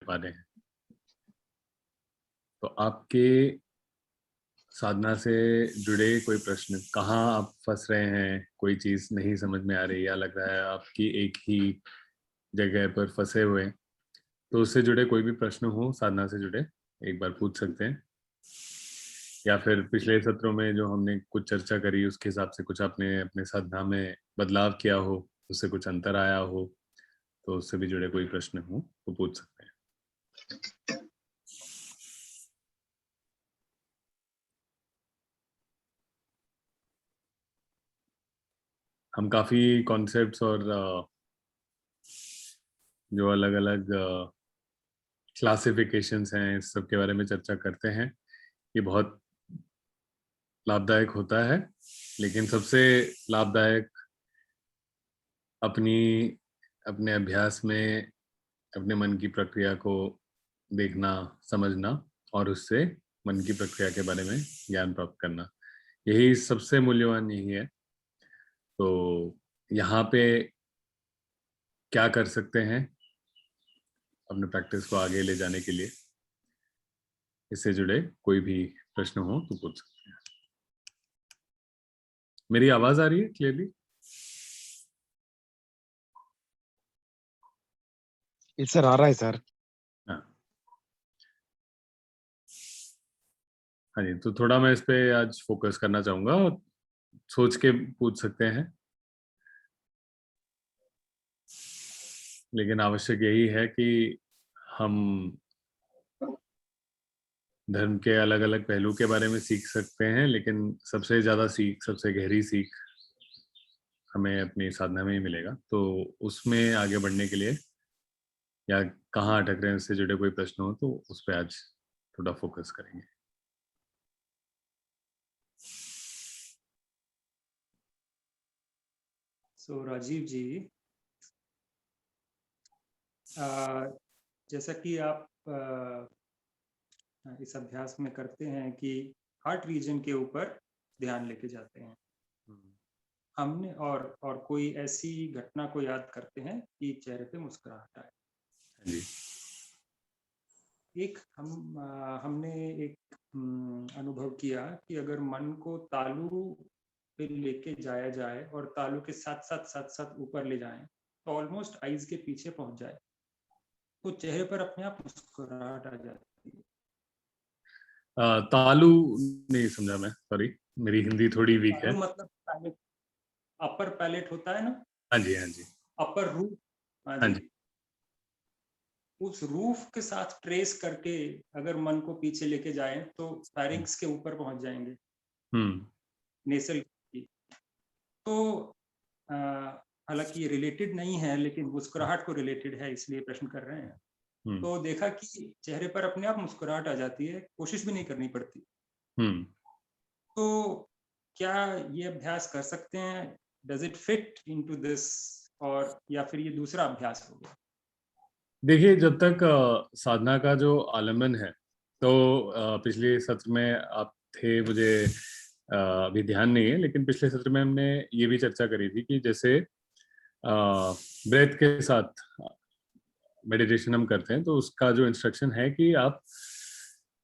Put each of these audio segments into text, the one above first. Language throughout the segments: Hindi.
पा रहे हैं। तो आपके साधना से जुड़े कोई प्रश्न, कहाँ आप फंस रहे हैं, कोई चीज नहीं समझ में आ रही या लग रहा है आपकी एक ही जगह पर फंसे हुए हैं, तो उससे जुड़े कोई भी प्रश्न हो साधना से जुड़े एक बार पूछ सकते हैं। या फिर पिछले सत्रों में जो हमने कुछ चर्चा करी उसके हिसाब से कुछ आपने अपने साधना में बदलाव किया हो, उससे कुछ अंतर आया हो, तो उससे भी जुड़े कोई प्रश्न हो तो पूछ सकते हैं। हम काफी कॉन्सेप्ट्स और जो अलग अलग क्लासिफिकेशंस हैं इस सब के बारे में चर्चा करते हैं। ये बहुत लाभदायक होता है, लेकिन सबसे लाभदायक अपनी अपने अभ्यास में अपने मन की प्रक्रिया को देखना, समझना और उससे मन की प्रक्रिया के बारे में ज्ञान प्राप्त करना, यही सबसे मूल्यवान यही है। तो यहाँ पे क्या कर सकते हैं अपने प्रैक्टिस को आगे ले जाने के लिए, इससे जुड़े कोई भी प्रश्न हो तो पूछ सकते हैं। मेरी आवाज आ रही है क्लियरली? सर आ रहा है सर। हाँ हाँ जी, तो थोड़ा मैं इस पे आज फोकस करना चाहूंगा, सोच के पूछ सकते हैं, लेकिन आवश्यक यही है कि हम धर्म के अलग अलग पहलू के बारे में सीख सकते हैं, लेकिन सबसे ज्यादा सीख, सबसे गहरी सीख हमें अपनी साधना में ही मिलेगा। तो उसमें आगे बढ़ने के लिए या कहाँ अटक रहे हैं उससे जुड़े कोई प्रश्न हो तो उस पर आज थोड़ा फोकस करेंगे। राजीव जी, जैसा कि आप इस अभ्यास में करते हैं कि हार्ट रीजन के ऊपर ध्यान लेके जाते हैं, हमने और कोई ऐसी घटना को याद करते हैं कि चेहरे पे मुस्कुराहट आए। एक हमने एक अनुभव किया कि अगर मन को तालू पे लेके जाया जाए और तालू के साथ साथ ऊपर ले जाएं तो ऑलमोस्ट आईज के पीछे पहुंच जाए तो चेहरे पर अपने आप मुस्कुराहट आ जाती है। तालू नहीं समझा मैं, सॉरी, मेरी हिंदी थोड़ी वीक है। मतलब पैलेट, अपर पैलेट होता है ना? हाँ जी, हाँ जी, अपर रूफ। हाँ हाँ जी, जी। उस रूफ के साथ ट्रेस करके अगर मन को पीछे लेके जाएं तो फेरिंक्स के ऊपर पहुंच जाएंगे, नेसल की। तो हालांकि ये रिलेटेड नहीं है, लेकिन मुस्कुराहट को रिलेटेड है, इसलिए प्रश्न कर रहे हैं। तो देखा कि चेहरे पर अपने आप मुस्कुराहट आ जाती है, कोशिश भी नहीं करनी पड़ती। तो क्या ये अभ्यास कर सकते हैं? Does it fit into this, और या फिर ये दूसरा अभ्यास हो गया? देखिए, जब तक साधना का जो आलम्बन है, तो पिछले सत्र में आप थे, मुझे अभी ध्यान नहीं है, लेकिन पिछले सत्र में हमने ये भी चर्चा करी थी कि जैसे ब्रेथ के साथ मेडिटेशन हम करते हैं तो उसका जो इंस्ट्रक्शन है कि आप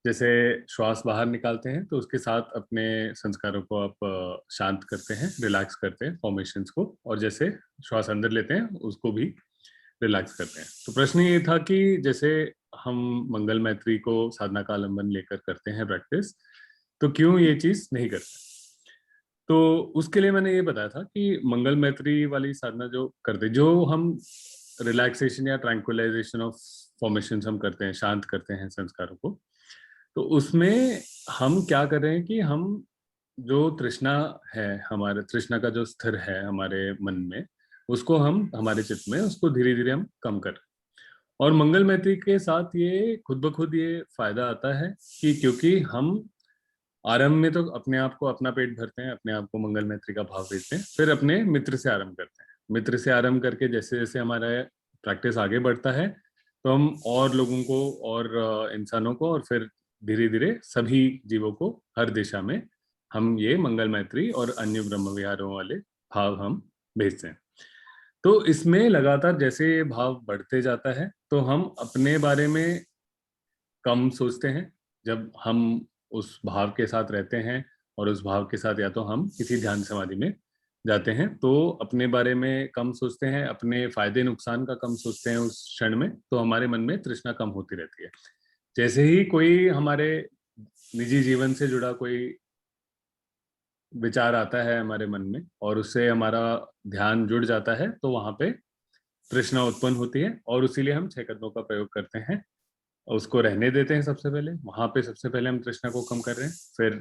जैसे श्वास बाहर निकालते हैं तो उसके साथ अपने संस्कारों को आप शांत करते हैं, रिलैक्स करते हैं फॉर्मेशंस को, और जैसे श्वास अंदर लेते हैं उसको भी रिलैक्स करते हैं। तो प्रश्न ये था कि जैसे हम मंगल मैत्री को साधना का आलम्बन लेकर करते हैं प्रैक्टिस, तो क्यों ये चीज नहीं करते? तो उसके लिए मैंने ये बताया था कि मंगल मैत्री वाली साधना जो करते, जो हम रिलैक्सेशन या ट्रैंक्विलाइजेशन ऑफ फॉर्मेशंस हम करते हैं, शांत करते हैं संस्कारों को, तो उसमें हम क्या कर रहे हैं कि हम जो तृष्णा है, हमारे तृष्णा का जो स्तर है हमारे मन में, उसको हम हमारे चित्त में उसको धीरे धीरे हम कम कर रहे हैं। और मंगल मैत्री के साथ ये खुद ब खुद ये फायदा आता है कि क्योंकि हम आरंभ में तो अपने आप को, अपना पेट भरते हैं, अपने आप को मंगल मैत्री का भाव देते हैं, फिर अपने मित्र से आरंभ करते हैं। मित्र से आरंभ करके जैसे जैसे हमारा प्रैक्टिस आगे बढ़ता है तो हम और लोगों को और इंसानों को और फिर धीरे धीरे सभी जीवों को हर दिशा में हम ये मंगल मैत्री और अन्य ब्रह्म विहारों वाले भाव हम भेजते हैं। तो इसमें लगातार जैसे ये भाव बढ़ते जाता है तो हम अपने बारे में कम सोचते हैं। जब हम उस भाव के साथ रहते हैं और उस भाव के साथ या तो हम किसी ध्यान समाधि में जाते हैं तो अपने बारे में कम सोचते हैं, अपने फायदे नुकसान का कम सोचते हैं उस क्षण में, तो हमारे मन में तृष्णा कम होती रहती है। जैसे ही कोई हमारे निजी जीवन से जुड़ा कोई विचार आता है हमारे मन में और उससे हमारा ध्यान जुड़ जाता है तो वहां पे तृष्णा उत्पन्न होती है और उसीलिए हम 6 कदमों का प्रयोग करते हैं। उसको रहने देते हैं सबसे पहले, वहां पे सबसे पहले हम तृष्णा को कम कर रहे हैं, फिर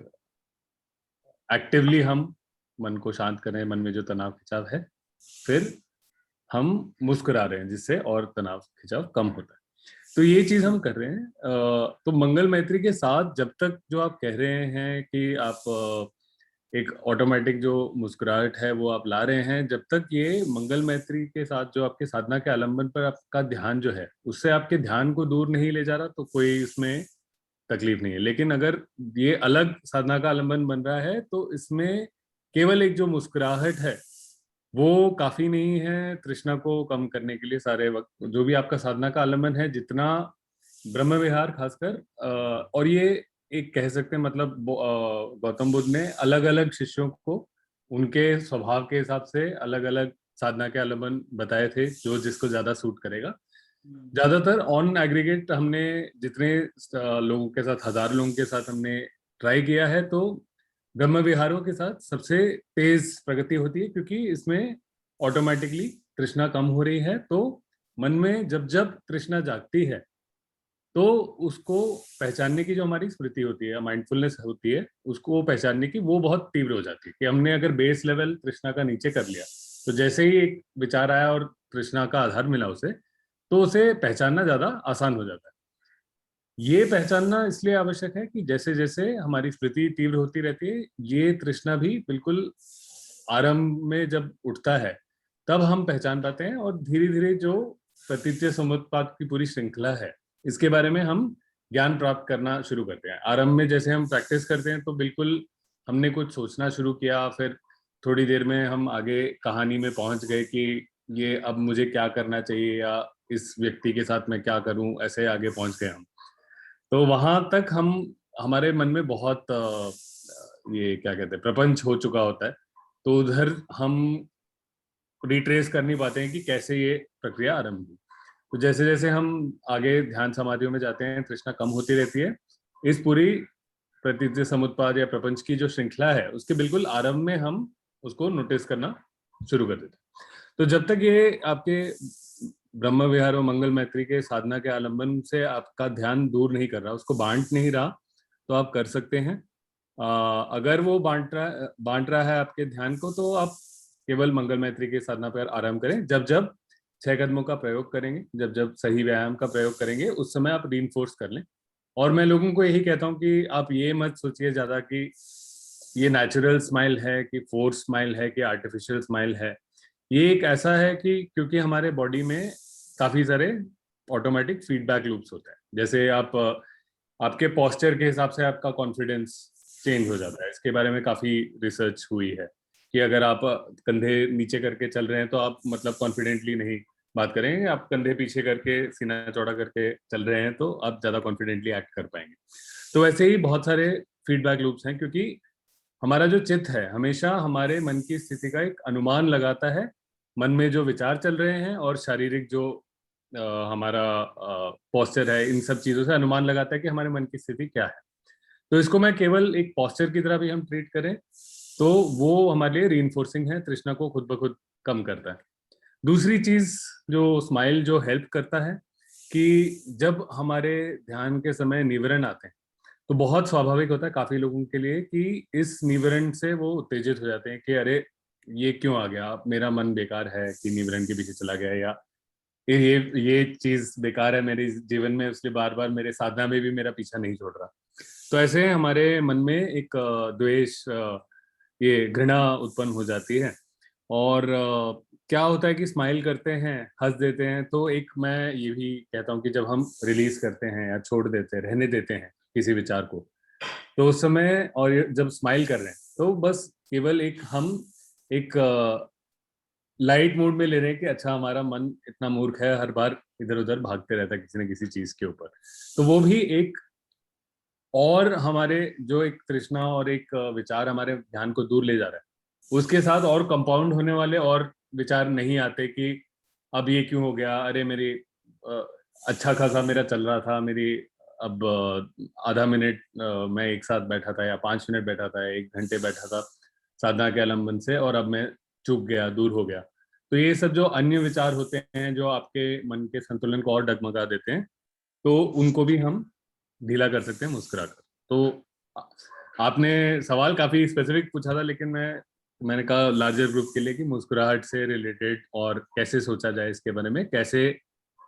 एक्टिवली हम मन को शांत कर रहे हैं, मन में जो तनाव खिंचाव है, फिर हम मुस्कुरा रहे हैं जिससे और तनाव खिंचाव कम होता है। तो ये चीज हम कर रहे हैं। तो मंगल मैत्री के साथ जब तक जो आप कह रहे हैं कि आप एक ऑटोमेटिक जो मुस्कुराहट है वो आप ला रहे हैं, जब तक ये मंगल मैत्री के साथ जो आपके साधना के आलंबन पर आपका ध्यान जो है उससे आपके ध्यान को दूर नहीं ले जा रहा तो कोई इसमें तकलीफ नहीं है। लेकिन अगर ये अलग साधना का आलंबन बन रहा है तो इसमें केवल एक जो मुस्कुराहट है वो काफी नहीं है तृष्णा को कम करने के लिए। सारे वक्त जो भी आपका साधना का आलंबन है, जितना ब्रह्म विहार खासकर, और ये एक कह सकते हैं मतलब गौतम बुद्ध ने अलग अलग शिष्यों को उनके स्वभाव के हिसाब से अलग अलग साधना के आलंबन बताए थे जो जिसको ज्यादा सूट करेगा। ज्यादातर ऑन एग्रीगेट हमने जितने लोगों के साथ, 1000 लोगों के साथ हमने ट्राई किया है तो ब्रह्म विहारों के साथ सबसे तेज प्रगति होती है क्योंकि इसमें ऑटोमेटिकली तृष्णा कम हो रही है। तो मन में जब जब तृष्णा जागती है तो उसको पहचानने की जो हमारी स्मृति होती है, माइंडफुलनेस होती है, उसको पहचानने की वो बहुत तीव्र हो जाती है कि हमने अगर बेस लेवल तृष्णा का नीचे कर लिया तो जैसे ही एक विचार आया और तृष्णा का आधार मिला उसे, तो उसे पहचानना ज्यादा आसान हो जाता है। ये पहचानना इसलिए आवश्यक है कि जैसे जैसे हमारी स्मृति तीव्र होती रहती है, ये तृष्णा भी बिल्कुल आरंभ में जब उठता है तब हम पहचान पाते हैं और धीरे धीरे जो प्रतीच्य समुत्पाद की पूरी श्रृंखला है इसके बारे में हम ज्ञान प्राप्त करना शुरू करते हैं। आरंभ में जैसे हम प्रैक्टिस करते हैं तो बिल्कुल हमने कुछ सोचना शुरू किया, फिर थोड़ी देर में हम आगे कहानी में पहुंच गए कि ये अब मुझे क्या करना चाहिए या इस व्यक्ति के साथ मैं क्या करूं, ऐसे आगे पहुंच गए हम। तो वहां तक हम हमारे मन में बहुत ये क्या कहते हैं प्रपंच हो चुका होता है, तो उधर हम रिट्रेस कर नहीं पाते हैं कि कैसे ये प्रक्रिया आरंभ हुई। तो जैसे जैसे हम आगे ध्यान समाधियों में जाते हैं तृष्णा कम होती रहती है। इस पूरी प्रतीच्य समुत्पाद या प्रपंच की जो श्रृंखला है उसके बिल्कुल आरंभ में हम उसको नोटिस करना शुरू कर देते हैं। तो जब तक ये आपके ब्रह्म विहार और मंगल मैत्री के साधना के आलंबन से आपका ध्यान दूर नहीं कर रहा, उसको बांट नहीं रहा, तो आप कर सकते हैं। अगर वो बांट रहा है आपके ध्यान को तो आप केवल मंगल मैत्री के साधना पर आराम करें। जब जब 6 कदमों का प्रयोग करेंगे, जब जब सही व्यायाम का प्रयोग करेंगे, उस समय आप रीइंफोर्स कर लें। और मैं लोगों को यही कहता हूं कि आप ये मत सोचिए ज्यादा कि ये नेचुरल स्माइल है कि फोर्स स्माइल है कि आर्टिफिशियल स्माइल है। ये एक ऐसा है कि क्योंकि हमारे बॉडी में काफी सारे ऑटोमेटिक फीडबैक लूप्स होते हैं। जैसे आप आपके पोस्चर के हिसाब से आपका कॉन्फिडेंस चेंज हो जाता है। इसके बारे में काफी रिसर्च हुई है कि अगर आप कंधे नीचे करके चल रहे हैं तो आप मतलब कॉन्फिडेंटली नहीं बात करेंगे, आप कंधे पीछे करके सीना चौड़ा करके चल रहे हैं तो आप ज्यादा कॉन्फिडेंटली एक्ट कर पाएंगे। तो वैसे ही बहुत सारे फीडबैक लूप्स हैं क्योंकि हमारा जो चित्त है हमेशा हमारे मन की स्थिति का एक अनुमान लगाता है। मन में जो विचार चल रहे हैं और शारीरिक जो हमारा पोस्चर है, इन सब चीजों से अनुमान लगाता है कि हमारे मन की स्थिति क्या है। तो इसको मैं केवल एक पोस्चर की तरह भी हम ट्रीट करें तो वो हमारे लिए रीइंफोर्सिंग है, तृष्णा को खुद ब खुद कम करता है। दूसरी चीज जो स्माइल जो हेल्प करता है कि जब हमारे ध्यान के समय निवरण आते हैं तो बहुत स्वाभाविक होता है काफी लोगों के लिए कि इस निवरण से वो उत्तेजित हो जाते हैं कि अरे ये क्यों आ गया, मेरा मन बेकार है कि निवरण के पीछे चला गया, या ये चीज बेकार है मेरे जीवन में, इसलिए बार बार मेरे साधना में भी मेरा पीछा नहीं छोड़ रहा। तो ऐसे हमारे मन में एक द्वेष, ये घृणा उत्पन्न हो जाती है। और क्या होता है कि स्माइल करते हैं, हंस देते हैं, तो एक मैं ये भी कहता हूँ कि जब हम रिलीज करते हैं या छोड़ देते हैं, रहने देते हैं किसी विचार को, तो उस समय और जब स्माइल कर रहे हैं तो बस केवल एक हम एक लाइट मूड में ले रहे हैं कि अच्छा हमारा मन इतना मूर्ख है, हर बार इधर उधर भागते रहता है किसी न किसी चीज के ऊपर। तो वो भी एक और हमारे जो एक तृष्णा और एक विचार हमारे ध्यान को दूर ले जा रहा है, उसके साथ और कंपाउंड होने वाले और विचार नहीं आते कि अब ये क्यों हो गया, अरे मेरी अच्छा खासा मेरा चल रहा था, मेरी अब आधा मिनट मैं एक साथ बैठा था या 5 मिनट बैठा था, 1 घंटे बैठा था साधना के आलम्बन से, और अब मैं चूक गया, दूर हो गया। तो ये सब जो अन्य विचार होते हैं जो आपके मन के संतुलन को और डगमगा देते हैं, तो उनको भी हम ढीला कर सकते हैं मुस्कुराकर। तो आपने सवाल काफी स्पेसिफिक पूछा था, लेकिन मैंने कहा लार्जर ग्रुप के लिए कि मुस्कुराहट से रिलेटेड और कैसे सोचा जाए इसके बारे में, कैसे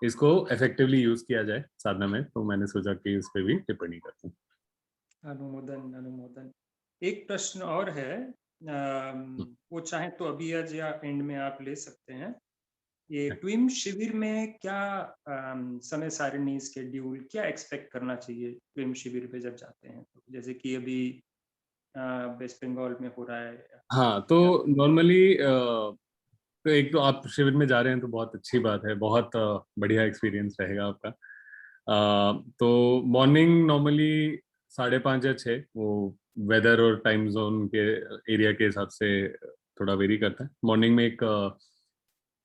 इसको इफेक्टिवली यूज किया जाए साधना में, तो मैंने सोचा कि इस पे भी टिप्पणी करते हैं। अनुमोदन अनुमोदन। एक प्रश्न और है, वो चाहे तो अभी आज या एंड में आप ले सकते हैं। ये ट्विम शिविर में क्या समय सारणी, स्केड्यूल क्या एक्सपेक्ट करना चाहिए ट्विम शिविर पे जब जाते हैं? तो जैसे कि अभी वेस्ट बंगाल में हो रहा है। हाँ, तो नॉर्मली तो एक तो आप शिविर में जा रहे हैं तो बहुत अच्छी बात है, बहुत बढ़िया एक्सपीरियंस रहेगा आपका। तो मॉर्निंग नॉर्मली 5:30 या 6, वो वेदर और टाइम जोन के एरिया के हिसाब से थोड़ा वेरी करता है। मॉर्निंग में एक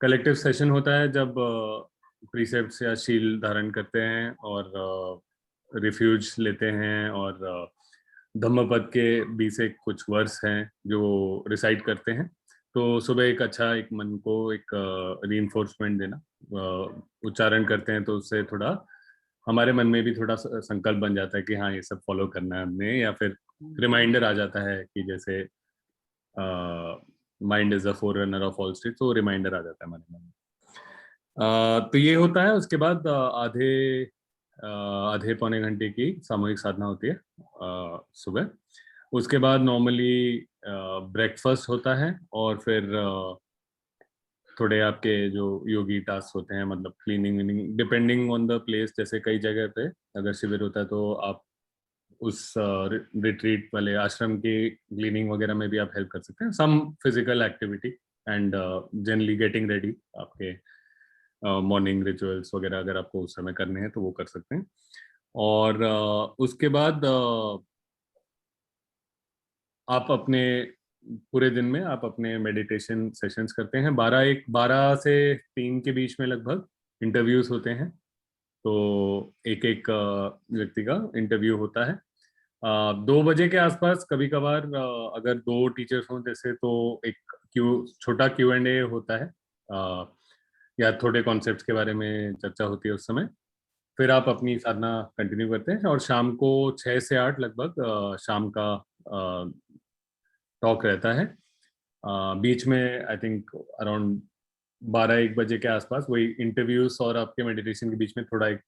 कलेक्टिव सेशन होता है जब प्रीसेप्ट्स या शील धारण करते हैं और रिफ्यूज लेते हैं, और धम्मपद के 20 एक कुछ वर्स हैं जो रिसाइट करते हैं। तो सुबह एक अच्छा एक मन को एक रीइंफोर्समेंट देना, उच्चारण करते हैं तो उससे थोड़ा हमारे मन में भी थोड़ा संकल्प बन जाता है कि हाँ ये सब फॉलो करना है हमने, या फिर रिमाइंडर आ जाता है कि जैसे mind is a four runner of all state, तो रिमाइंडर आ जाता है हमारे मन में। तो ये होता है। उसके बाद आधे पौने घंटे की सामूहिक साधना होती है सुबह। उसके बाद नॉर्मली ब्रेकफास्ट होता है, और फिर थोड़े आपके जो योगी टास्क होते हैं, मतलब cleaning winning depending on the place. जैसे कई जगह पे अगर शिविर होता है तो आप उस रिट्रीट वाले आश्रम की क्लीनिंग वगैरह में भी आप हेल्प कर सकते हैं, some physical activity and generally getting ready आपके मॉर्निंग रिचुअल्स वगैरह अगर आपको उस समय करने हैं तो वो कर सकते हैं। और उसके बाद आप अपने पूरे दिन में आप अपने मेडिटेशन सेशंस करते हैं। 12 से 3 के बीच में लगभग इंटरव्यूज होते हैं। तो एक एक व्यक्ति का इंटरव्यू होता है। 2 बजे के आसपास कभी कभार अगर 2 टीचर्स हों जैसे, तो एक छोटा Q&A होता है, या थोड़े कॉन्सेप्ट्स के बारे में चर्चा होती है उस समय। फिर आप अपनी साधना कंटिन्यू करते हैं, और शाम को 6 से 8 लगभग शाम का टॉक रहता है। बीच में आई थिंक अराउंड 12-1 बजे के आसपास वही इंटरव्यूज और आपके मेडिटेशन के बीच में थोड़ा एक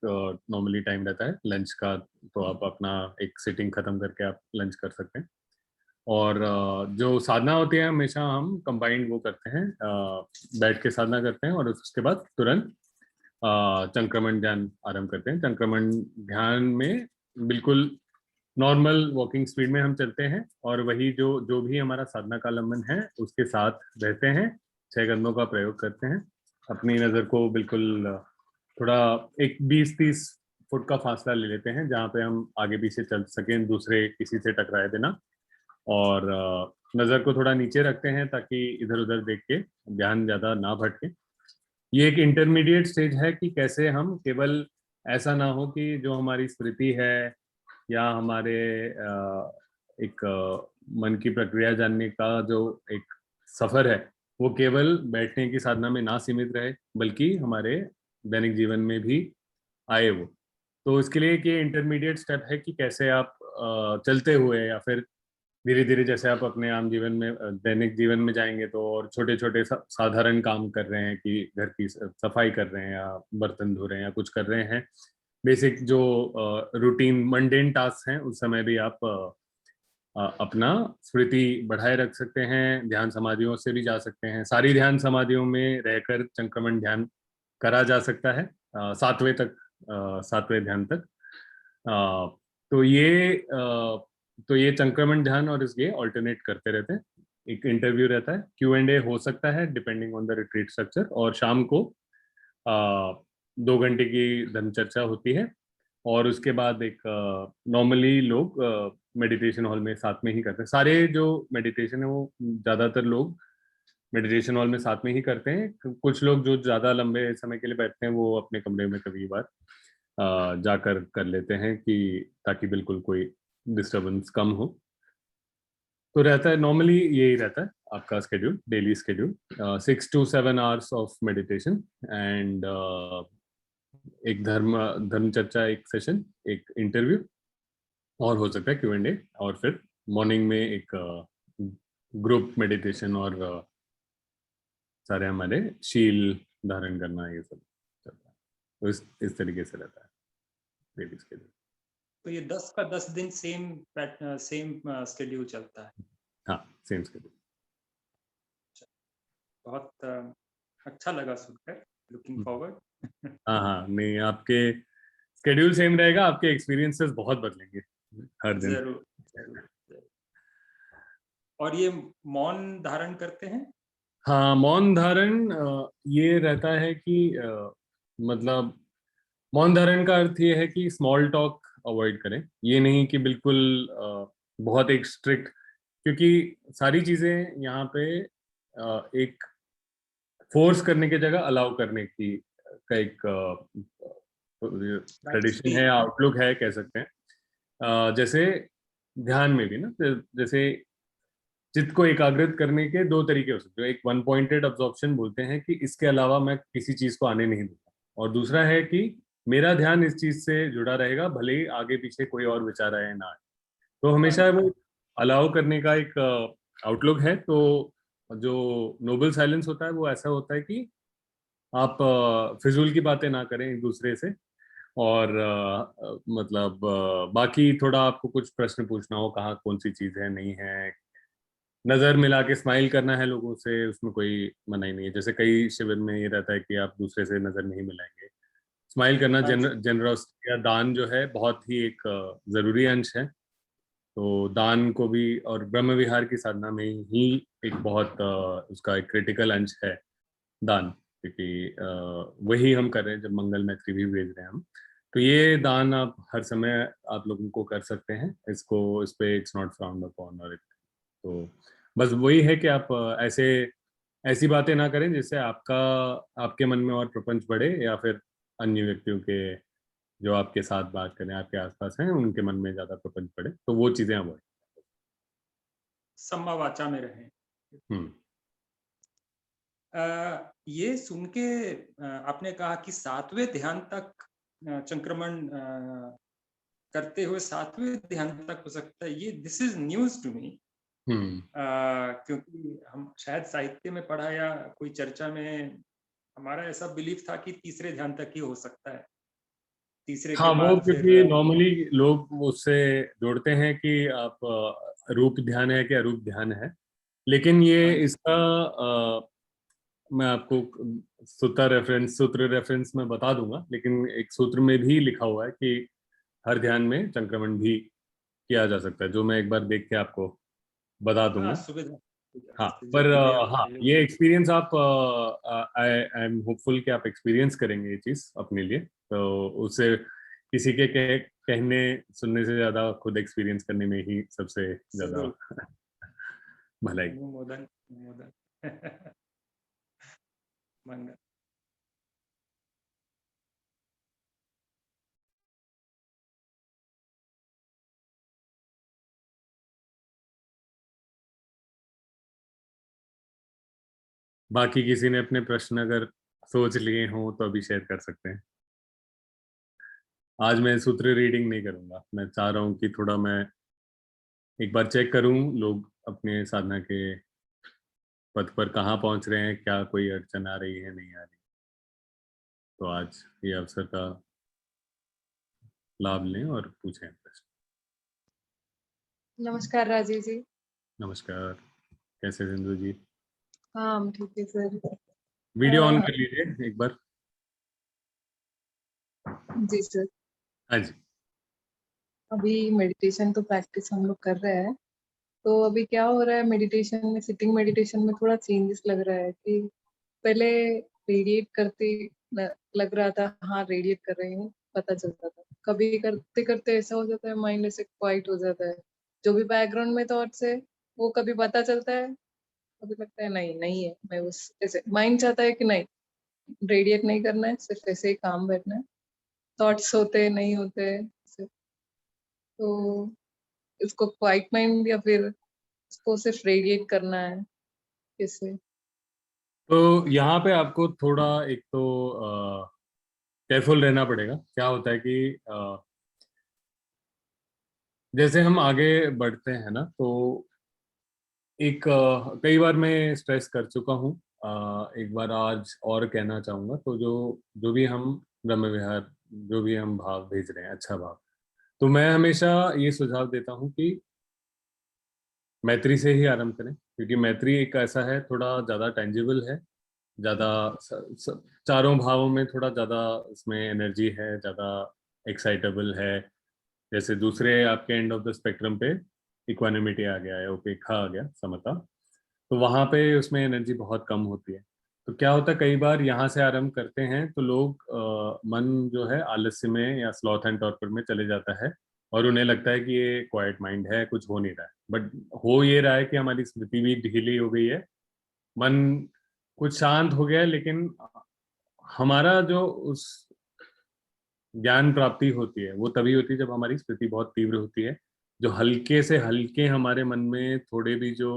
नॉर्मली टाइम रहता है लंच का, तो आप अपना एक सिटिंग खत्म करके आप लंच कर सकते हैं। और जो साधना होती है हमेशा हम कंबाइंड वो करते हैं, बैठ के साधना करते हैं, और उसके बाद तुरंत संक्रमण ध्यान आरंभ करते हैं। संक्रमण ध्यान में बिल्कुल नॉर्मल वॉकिंग स्पीड में हम चलते हैं, और वही जो जो भी हमारा साधना का लंबन है उसके साथ रहते हैं। 6 कदमों का प्रयोग करते हैं। अपनी नज़र को बिल्कुल थोड़ा एक 20-30 फुट का फासला ले लेते हैं जहाँ पे हम आगे पीछे चल सकें, दूसरे किसी से टकराए बिना। और नज़र को थोड़ा नीचे रखते हैं ताकि इधर उधर देख के ध्यान ज़्यादा ना भटके। ये एक इंटरमीडिएट स्टेज है कि कैसे हम केवल ऐसा ना हो कि जो हमारी स्मृति है या हमारे एक मन की प्रक्रिया जानने का जो एक सफर है वो केवल बैठने की साधना में ना सीमित रहे, बल्कि हमारे दैनिक जीवन में भी आए वो। तो इसके लिए ये इंटरमीडिएट स्टेप है कि कैसे आप चलते हुए या फिर धीरे धीरे जैसे आप अपने आम जीवन में दैनिक जीवन में जाएंगे तो और छोटे छोटे साधारण काम कर रहे हैं कि घर की सफाई कर रहे हैं या बर्तन धो रहे हैं या कुछ कर रहे हैं, बेसिक जो रूटीन मंडेन टास्क हैं, उस समय भी आप अपना स्मृति बढ़ाए रख सकते हैं। ध्यान समाधियों से भी जा सकते हैं, सारी ध्यान समाधियों में रहकर संक्रमण ध्यान करा जा सकता है 7वें तक, 7वें ध्यान तक। तो ये संक्रमण ध्यान और इसके ऑल्टरनेट करते रहते हैं। एक इंटरव्यू रहता है, Q&A हो सकता है depending on the retreat structure, और शाम को 2 घंटे की धर्म चर्चा होती है। और उसके बाद एक नॉर्मली लोग मेडिटेशन हॉल में साथ में ही करते हैं। सारे जो मेडिटेशन है वो ज़्यादातर लोग मेडिटेशन हॉल में साथ में ही करते हैं। कुछ लोग जो ज़्यादा लंबे समय के लिए बैठते हैं वो अपने कमरे में कभी बार जाकर कर लेते हैं, कि ताकि बिल्कुल कोई डिस्टरबेंस कम हो। तो रहता है नॉर्मली यही रहता है आपका schedule, daily schedule, 6 to 7 hours of meditation and एक धर्म चर्चा, एक सेशन, एक इंटरव्यू, और हो सकता है Q&A, और फिर मॉर्निंग में एक ग्रुप मेडिटेशन, और सारे हमारे शील धारण करना, ये सब चलता है। तो इस तरीके से रहता है डेली स्केड्यूल। तो ये 10 का 10 दिन सेम स्केड्यूल चलता है? हाँ, सेम स्केड्यूल। बहुत अच्छा लगा सुनकर, लुकिंग फॉरवर्ड। हाँ हाँ, नहीं, आपके स्केड्यूल सेम रहेगा, आपके एक्सपीरियंसेस बहुत बदलेंगे हर दिन। जरूर जरूर जरूर। और ये मौन धारण करते हैं? हाँ, मौन धारण ये रहता है कि मतलब मौन धारण का अर्थ ये है कि स्मॉल टॉक अवॉइड करें। ये नहीं कि बिल्कुल बहुत एक स्ट्रिक्ट, क्योंकि सारी चीजें यहाँ पे एक फोर्स करने की जगह अलाउ करने की का एक ट्रेडिशन है, आउटलुक है, कह सकते हैं। जैसे ध्यान में भी ना, जैसे चित्त को एकाग्रित करने के 2 तरीके हो सकते हैं। एक वन पॉइंटेड अब्जॉर्प्शन बोलते हैं कि इसके अलावा मैं किसी चीज को आने नहीं दूंगा, और दूसरा है कि मेरा ध्यान इस चीज से जुड़ा रहेगा, भले ही आगे पीछे कोई और विचार आए ना आए। तो हमेशा वो अलाउ करने का एक आउटलुक है। तो जो नोबल साइलेंस होता है वो ऐसा होता है कि आप फिजूल की बातें ना करें एक दूसरे से, और मतलब बाकी थोड़ा आपको कुछ प्रश्न पूछना हो, कहाँ कौन सी चीज है नहीं है, नजर मिला के स्माइल करना है लोगों से, उसमें कोई मनाही नहीं है। जैसे कई शिविर में ये रहता है कि आप दूसरे से नजर नहीं मिलाएंगे। स्माइल करना, जेनरॉसिटी या दान जो है बहुत ही एक जरूरी अंश है। तो दान को भी, और ब्रह्म विहार की साधना में ही एक बहुत उसका एक क्रिटिकल अंश है दान, क्योंकि वही हम कर रहे हैं जब मंगल मैत्री भी भेज रहे हैं हम। तो ये दान आप हर समय आप लोगों को कर सकते हैं, इसको, इस पे इट्स नॉट फ्राउंड अपॉन, और तो बस वही है कि आप ऐसी बातें ना करें जिससे आपके मन में और प्रपंच बढ़े, या फिर अन्य व्यक्तियों के जो आपके साथ बात करें, आपके आसपास हैं, उनके मन में ज्यादा प्रपंच बढ़े, तो वो चीजें अवॉइड। सम्मा वाचा में रहें। हम्म। ये सुन के आपने कहा कि 7वें ध्यान तक संक्रमण करते हुए 7वें ध्यान तक हो सकता है, ये this is news to me. क्योंकि हम शायद साहित्य में पढ़ा या कोई चर्चा में हमारा ऐसा बिलीफ था कि तीसरे ध्यान तक ही हो सकता है, तीसरे हाँ, के वो बाद फिर क्योंकि नॉर्मली लोग उससे जोड़ते हैं कि आप रूप ध्यान है कि अरूप ध्यान है, लेकिन ये इसका मैं आपको सूत्र रेफरेंस में बता दूंगा, लेकिन एक सूत्र में भी लिखा हुआ है कि हर ध्यान में संक्रमण भी किया जा सकता है, जो मैं एक बार देख के आपको बता दूंगा। सुविधा। हाँ, पर हाँ, ये एक्सपीरियंस आप आई एम होपफुल कि आप एक्सपीरियंस करेंगे ये चीज अपने लिए। तो उससे किसी के कहने सुनने से ज्यादा खुद एक्सपीरियंस करने में ही सबसे ज्यादा भलाई। अनुमोदन अनुमोदन। मंगल। बाकी किसी ने अपने प्रश्न अगर सोच लिए हों तो अभी शेयर कर सकते हैं। आज मैं सूत्र रीडिंग नहीं करूंगा, मैं चाह रहा हूँ कि थोड़ा मैं एक बार चेक करूं लोग अपने साधना के पथ पर कहाँ पहुंच रहे हैं, क्या कोई अड़चन आ रही है नहीं आ रही। तो आज ये अवसर का लाभ लें और पूछें प्रश्न। नमस्कार राजीव जी। नमस्कार, कैसे सिंधु जी? हाँ, हम ठीक है सर। वीडियो ऑन कर लीजिए एक बार। जी सर। हाँ जी। अभी मेडिटेशन तो प्रैक्टिस हम लोग कर रहे हैं, तो अभी क्या हो रहा है मेडिटेशन में, सिटिंग मेडिटेशन में थोड़ा चेंजेस लग रहा है कि पहले रेडिएट करते लग रहा था, हाँ रेडिएट कर रही हूँ, पता चलता था। कभी करते करते ऐसा हो जाता है, माइंड ऐसे क्वाइट हो जाता है, जो भी बैकग्राउंड में थॉट्स है वो कभी पता चलता है, कभी लगता है नहीं नहीं है। मैं उस ऐसे माइंड चाहता है कि नहीं रेडिएट नहीं करना है, सिर्फ ऐसे ही काम बैठना है, थॉट्स होते नहीं होते ऐसे। तो इसको क्वाइट माइंड या फिर इसको सिर्फ रेडिएट करना है कैसे? तो यहाँ पे आपको थोड़ा एक तो केयरफुल रहना पड़ेगा। क्या होता है कि जैसे हम आगे बढ़ते हैं ना, तो एक कई बार मैं स्ट्रेस कर चुका हूँ, एक बार आज और कहना चाहूँगा। तो जो जो भी हम ब्रह्म विहार, जो भी हम भाव भेज रहे हैं, अच्छा भाव, तो मैं हमेशा ये सुझाव देता हूँ कि मैत्री से ही आरंभ करें, क्योंकि मैत्री एक ऐसा है, थोड़ा ज़्यादा टेंजिबल है, ज़्यादा चारों भावों में थोड़ा ज़्यादा इसमें एनर्जी है, ज़्यादा एक्साइटेबल है। जैसे दूसरे आपके एंड ऑफ द स्पेक्ट्रम पे इक्वानिमिटी आ गया है, उपेक्षा आ गया, समता, तो वहाँ पे उसमें एनर्जी बहुत कम होती है। तो क्या होता है, कई बार यहाँ से आरंभ करते हैं तो लोग मन जो है आलस्य में या स्लॉथ एंड टॉर्पर में चले जाता है, और उन्हें लगता है कि ये क्वाइट माइंड है, कुछ हो नहीं रहा है। बट हो ये रहा है कि हमारी स्मृति भी ढीली हो गई है, मन कुछ शांत हो गया है, लेकिन हमारा जो उस ज्ञान प्राप्ति होती है वो तभी होती है जब हमारी स्मृति बहुत तीव्र होती है। जो हल्के से हल्के हमारे मन में थोड़े भी जो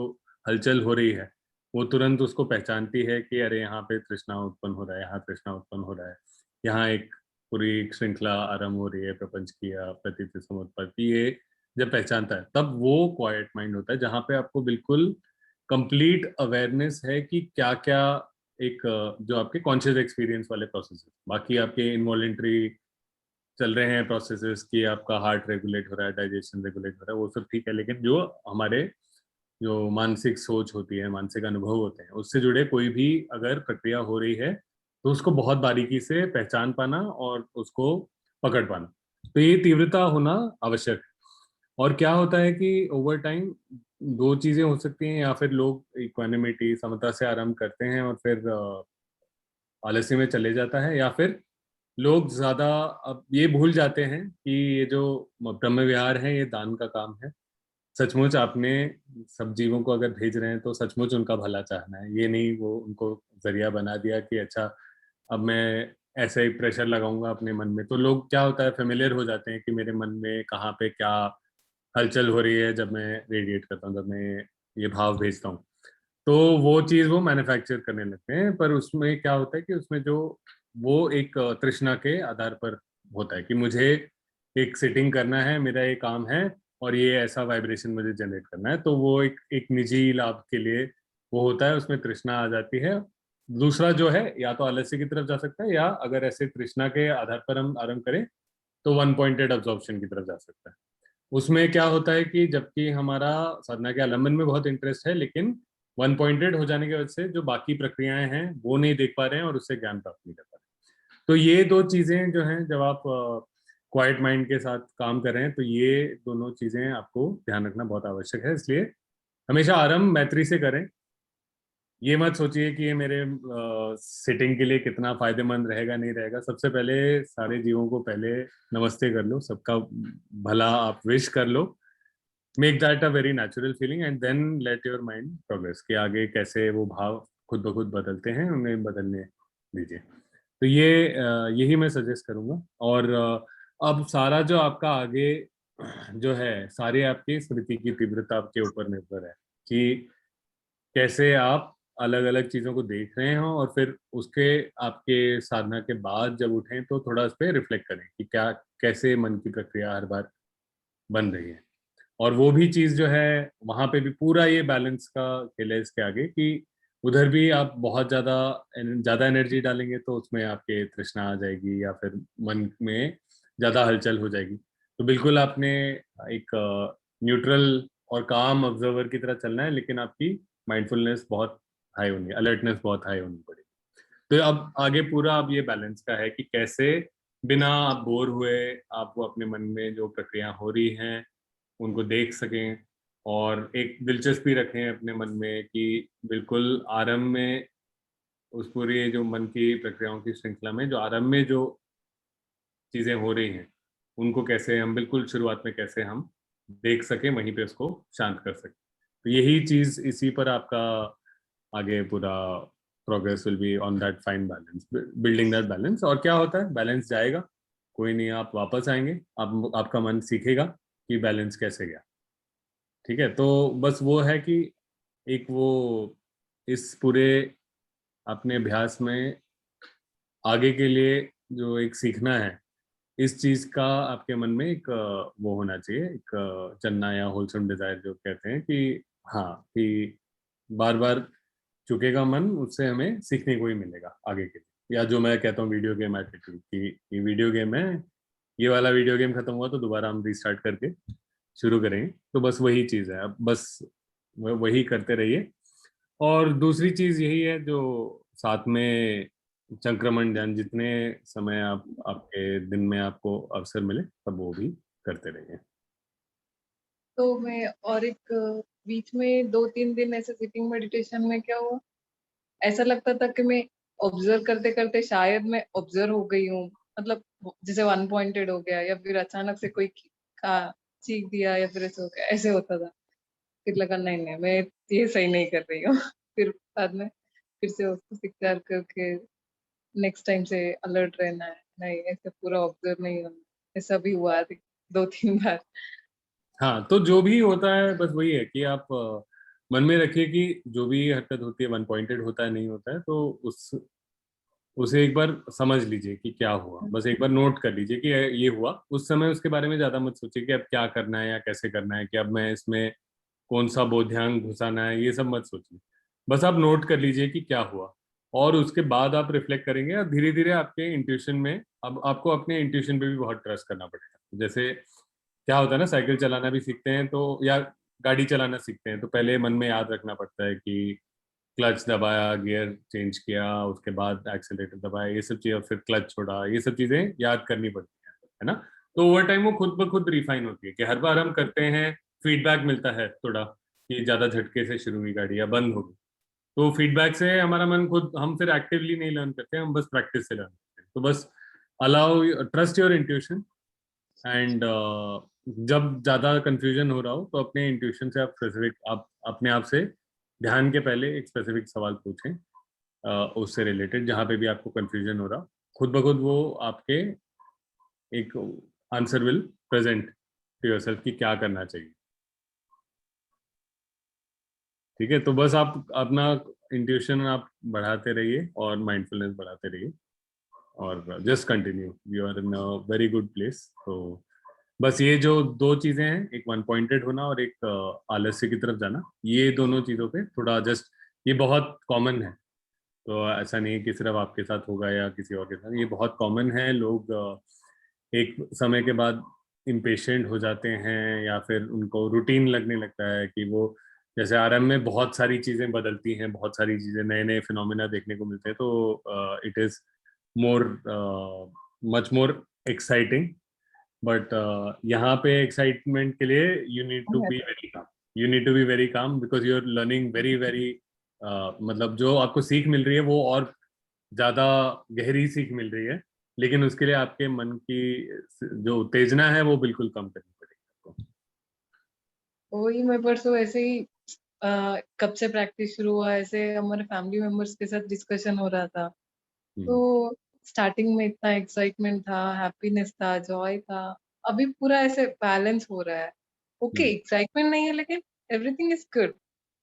हलचल हो रही है, वो तुरंत उसको पहचानती है कि अरे यहाँ पे तृष्णा उत्पन्न हो रहा है, यहाँ तृष्णा उत्पन्न हो रहा है, यहाँ एक पूरी श्रृंखला आरंभ हो रही है प्रपंच की या प्रतीति समुत्पत्ति। ये जब पहचानता है तब वो क्वाइट माइंड होता है, जहाँ पे आपको बिल्कुल कंप्लीट अवेयरनेस है कि क्या क्या एक जो आपके कॉन्शियस एक्सपीरियंस वाले प्रोसेस, बाकी आपके इनवॉलेंट्री चल रहे हैं प्रोसेसेस की, आपका हार्ट रेगुलेट हो रहा है, डाइजेशन रेगुलेट हो रहा है, वो सब ठीक है, लेकिन जो हमारे जो मानसिक सोच होती है, मानसिक अनुभव होते हैं, उससे जुड़े कोई भी अगर प्रक्रिया हो रही है तो उसको बहुत बारीकी से पहचान पाना और उसको पकड़ पाना, तो ये तीव्रता होना आवश्यक है। और क्या होता है कि ओवर टाइम दो चीजें हो सकती हैं, या फिर लोग इक्वानिमिटी समता से आरंभ करते हैं और फिर आलस्य में चले जाता है, या फिर लोग ज्यादा अब ये भूल जाते हैं कि ये जो ब्रह्म विहार है ये दान का काम है। सचमुच आपने सब जीवों को अगर भेज रहे हैं तो सचमुच उनका भला चाहना है, ये नहीं वो उनको जरिया बना दिया कि अच्छा अब मैं ऐसे ही प्रेशर लगाऊंगा अपने मन में। तो लोग क्या होता है, फेमिलियर हो जाते हैं कि मेरे मन में कहाँ पे क्या हलचल हो रही है जब मैं रेडिएट करता हूँ, जब मैं ये भाव भेजता हूँ। तो वो चीज वो मैन्युफैक्चर करने लगते हैं, पर उसमें क्या होता है कि उसमें जो वो एक तृष्णा के आधार पर होता है कि मुझे एक सेटिंग करना है, मेरा ये काम है, और ये ऐसा वाइब्रेशन मुझे जनरेट करना है, तो वो एक एक निजी लाभ के लिए वो होता है, उसमें तृष्णा आ जाती है। दूसरा जो है, या तो आलस्य की तरफ जा सकता है, या अगर ऐसे तृष्णा के आधार पर हम आरंभ करें तो वन पॉइंटेड अब्जॉर्प्शन की तरफ जा सकता है। उसमें क्या होता है कि जबकि हमारा साधना के आलम्बन में बहुत इंटरेस्ट है, लेकिन वन पॉइंटेड हो जाने की वजह से जो बाकी प्रक्रियाएं हैं वो नहीं देख पा रहे हैं और उससे ज्ञान प्राप्त नहीं कर पा रहे। तो ये दो चीजें जो हैं, जब आप क्वाइट माइंड के साथ काम कर रहे हैं, तो ये दोनों चीजें आपको ध्यान रखना बहुत आवश्यक है। इसलिए हमेशा आरंभ मैत्री से करें। ये मत सोचिए कि ये मेरे सिटिंग के लिए कितना फायदेमंद रहेगा नहीं रहेगा। सबसे पहले सारे जीवों को पहले नमस्ते कर लो, सबका भला आप विश कर लो, make that a very natural feeling, and then let your mind progress कि आगे कैसे वो भाव खुद ब खुद बदलते हैं, उन्हें बदलने दीजिए। तो ये यही मैं सजेस्ट करूंगा। और अब सारा जो आपका आगे जो है, सारी आपकी स्मृति की तीव्रता आपके ऊपर निर्भर है कि कैसे आप अलग अलग चीजों को देख रहे हो, और फिर उसके आपके साधना के बाद जब उठें तो थोड़ा उस पर रिफ्लेक्ट करें कि क्या कैसे मन की प्रक्रिया हर बार बन रही है। और वो भी चीज जो है, वहां पे भी पूरा ये बैलेंस का खेल है इसके आगे कि उधर भी आप बहुत ज्यादा एनर्जी डालेंगे तो उसमें आपके तृष्णा आ जाएगी, या फिर मन में ज्यादा हलचल हो जाएगी। तो बिल्कुल आपने एक न्यूट्रल और काम ऑब्जर्वर की तरह चलना है, लेकिन आपकी माइंडफुलनेस बहुत हाई होनी, अलर्टनेस बहुत हाई होनी पड़ेगी। तो अब आगे पूरा अब ये बैलेंस का है कि कैसे बिना आप बोर हुए आप वो अपने मन में जो प्रक्रिया हो रही हैं उनको देख सकें, और एक दिलचस्पी रखें अपने मन में कि बिल्कुल आरंभ में उस पूरी जो मन की प्रक्रियाओं की श्रृंखला में जो आरंभ में जो चीजें हो रही हैं उनको कैसे हम बिल्कुल शुरुआत में कैसे हम देख सके, वहीं पे उसको शांत कर सके। तो यही चीज, इसी पर आपका आगे पूरा progress will be on that fine balance, building that balance. और क्या होता है, बैलेंस जाएगा, कोई नहीं, आप वापस आएंगे, आपका मन सीखेगा कि बैलेंस कैसे गया। ठीक है, तो बस वो है कि एक वो इस पूरे अपने अभ्यास में आगे के लिए जो एक सीखना है, इस चीज का आपके मन में एक वो होना चाहिए, एक चन्ना या होलसम डिजायर जो कहते हैं कि हाँ, कि बार बार चुकेगा मन, उससे हमें सीखने को ही मिलेगा आगे के लिए। या जो मैं कहता हूँ वीडियो गेम एटीट्यूड, कि ये वीडियो गेम है, ये वाला वीडियो गेम खत्म हुआ तो दोबारा हम रीस्टार्ट करके शुरू करेंगे। तो बस वही चीज है, अब बस वही करते रहिए। और दूसरी चीज यही है जो साथ में संक्रमण ध्यान, जितने समय आप आपके दिन में आपको अवसर मिले तब वो भी करते रहिए। तो मैं और एक बीच में 2-3 दिन ऐसे सिटिंग मेडिटेशन में क्या हुआ, ऐसा लगता था कि मैं ऑब्जर्व करते करते शायद मैं ऑब्जर्व हो गई हूँ, मतलब जैसे वन पॉइंटेड हो गया, या फिर अचानक से कोई चीख दिया, या फिर ऐसे हो गया, ऐसे होता था। फिर लगा नहीं नहीं, मैं ये सही नहीं कर रही हूँ। फिर बाद में फिर से उसको स्वीकार करके नेक्स्ट टाइम से अलर्ट रहना है, नहीं ऐसे पूरा ऑब्जर्व नहीं होना। ऐसा भी हुआ 2-3 बार। हाँ, तो जो भी होता है बस वही है कि आप मन में रखिए कि जो भी हरकत होती है वन पॉइंटेड होता है नहीं होता है, तो उसे एक बार समझ लीजिए कि क्या हुआ, बस एक बार नोट कर लीजिए कि ये हुआ। उस समय उसके बारे में ज्यादा मत सोचिए कि अब क्या करना है या कैसे करना है, कि अब मैं इसमें कौन सा बोध्यांग घुसाना है, ये सब मत सोचिए। बस आप नोट कर लीजिए कि क्या हुआ, और उसके बाद आप रिफ्लेक्ट करेंगे और धीरे धीरे आपके इंट्यूशन में, अब आपको अपने इंट्यूशन पे भी बहुत ट्रस्ट करना पड़ेगा। जैसे क्या होता है ना, साइकिल चलाना भी सीखते हैं तो, या गाड़ी चलाना सीखते हैं तो पहले मन में याद रखना पड़ता है कि क्लच दबाया, गियर चेंज किया, उसके बाद एक्सेलरेटर दबाया, ये सब चीजें, फिर क्लच छोड़ा, ये सब चीजें याद करनी पड़ती है ना। तो ओवर टाइम वो खुद ब खुद रिफाइन होती है कि हर बार हम करते हैं, फीडबैक मिलता है थोड़ा कि ज्यादा झटके से शुरू हुई गाड़ी या बंद हो गई, तो फीडबैक से हमारा मन खुद, हम फिर एक्टिवली नहीं लर्न करते, हम बस प्रैक्टिस से लर्न करते हैं। तो बस allow, trust your intuition, and जब ज्यादा कंफ्यूजन हो रहा हो तो अपने इंट्यूशन से आप स्पेसिफिक, आप अपने आप से ध्यान के पहले एक स्पेसिफिक सवाल पूछें उससे रिलेटेड, जहाँ पे भी आपको कंफ्यूजन हो रहा, खुद ब खुद वो आपके एक answer will present to yourself कि क्या करना चाहिए। ठीक है, तो बस आप अपना इंट्यूशन आप बढ़ाते रहिए और माइंडफुलनेस बढ़ाते रहिए, और just continue, you are in a very good place. तो बस ये जो दो चीजें हैं, एक वन पॉइंटेड होना और एक आलस्य की तरफ जाना, ये दोनों चीजों पे थोड़ा जस्ट, ये बहुत कॉमन है। तो ऐसा नहीं है कि सिर्फ आपके साथ होगा या किसी और के साथ, ये बहुत कॉमन है। लोग एक समय के बाद इम्पेशेंट हो जाते हैं, या फिर उनको रूटीन लगने लगता है कि वो, जैसे आरएम में बहुत सारी चीजें बदलती हैं, बहुत सारी चीजें, नए नए फिनोमिना देखने को मिलते हैं, तो it is more, much more exciting. But यहाँ पे एक्साइटमेंट के लिए you need to be very calm, you need to be very calm, because you are learning very very, मतलब जो आपको सीख मिल रही है वो और ज्यादा गहरी सीख मिल रही है, लेकिन उसके लिए आपके मन की जो उत्तेजना है वो बिल्कुल कम करनी पड़ेगी आपको। वही मैं परसों ऐसे ही कब से प्रैक्टिस शुरू हुआ, ऐसे हमारे फैमिली मेंबर्स के साथ डिस्कशन हो रहा था। तो स्टार्टिंग में इतना एक्साइटमेंट था, हैप्पीनेस था, जॉय था। अभी पूरा ऐसे बैलेंस हो रहा है। ओके, एक्साइटमेंट नहीं है लेकिन एवरीथिंग इज गुड,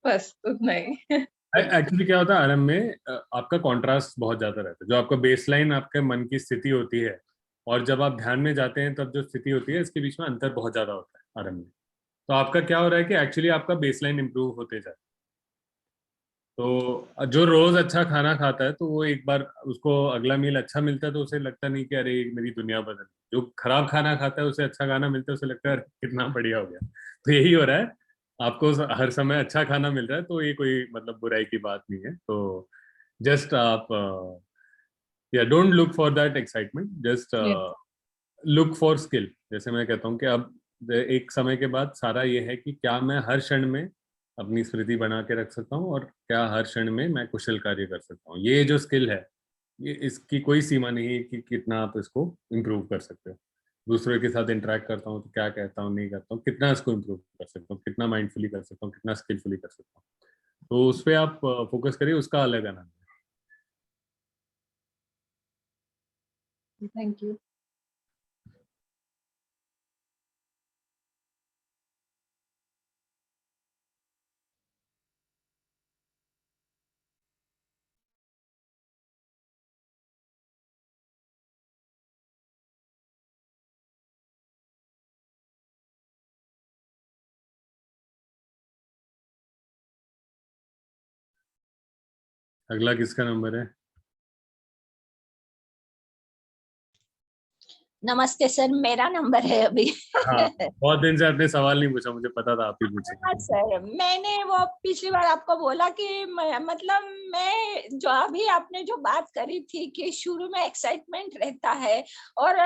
बस उतना ही। एक्चुअली क्या होता है आरएम में, आपका कॉन्ट्रास्ट बहुत ज्यादा रहता है। जो आपका बेसलाइन आपके मन की स्थिति होती है, और जब आप ध्यान में जाते हैं तब जो स्थिति होती है, इसके बीच में अंतर बहुत ज्यादा होता है आरएम में। तो आपका क्या हो रहा है कि एक्चुअली आपका बेसलाइन इंप्रूव होते जाता है। तो जो रोज अच्छा खाना खाता है तो वो एक बार उसको अगला मील अच्छा मिलता है तो उसे लगता नहीं कि अरे मेरी दुनिया बदल। जो खराब खाना खाता है उसे अच्छा खाना मिलता है, उसे लगता है कितना बढ़िया हो गया। तो यही हो रहा है, आपको हर समय अच्छा खाना मिल रहा है तो ये कोई मतलब बुराई की बात नहीं है। तो जस्ट आप, या don't look for that excitement, just Yes. Look for skill. जैसे मैं कहता हूँ कि अब एक समय के बाद सारा ये है कि क्या मैं हर क्षण में अपनी स्मृति बना के रख सकता हूँ और क्या हर क्षण में मैं कुशल कार्य कर सकता हूँ। ये जो स्किल है, ये इसकी कोई सीमा नहीं है कि कितना आप इसको इम्प्रूव कर सकते हो। दूसरों के साथ इंटरेक्ट करता हूँ तो क्या कहता हूँ, नहीं करता हूँ, कितना इसको इम्प्रूव कर सकता हूँ, कितना माइंडफुली कर सकता हूँ, कितना स्किलफुली कर सकता हूँ। तो उस पर आप फोकस करिए, उसका अलग आनंद है। Thank you. अगला किसका नंबर है? नमस्ते सर, मेरा नंबर है अभी। हाँ, बहुत दिन से आपने सवाल नहीं पूछा, मुझे पता था आप ही पूछेंगे। हाँ सर, मैंने वो पिछली बार आपको बोला कि मतलब मैं जो अभी आपने जो बात करी थी कि शुरू में एक्साइटमेंट रहता है और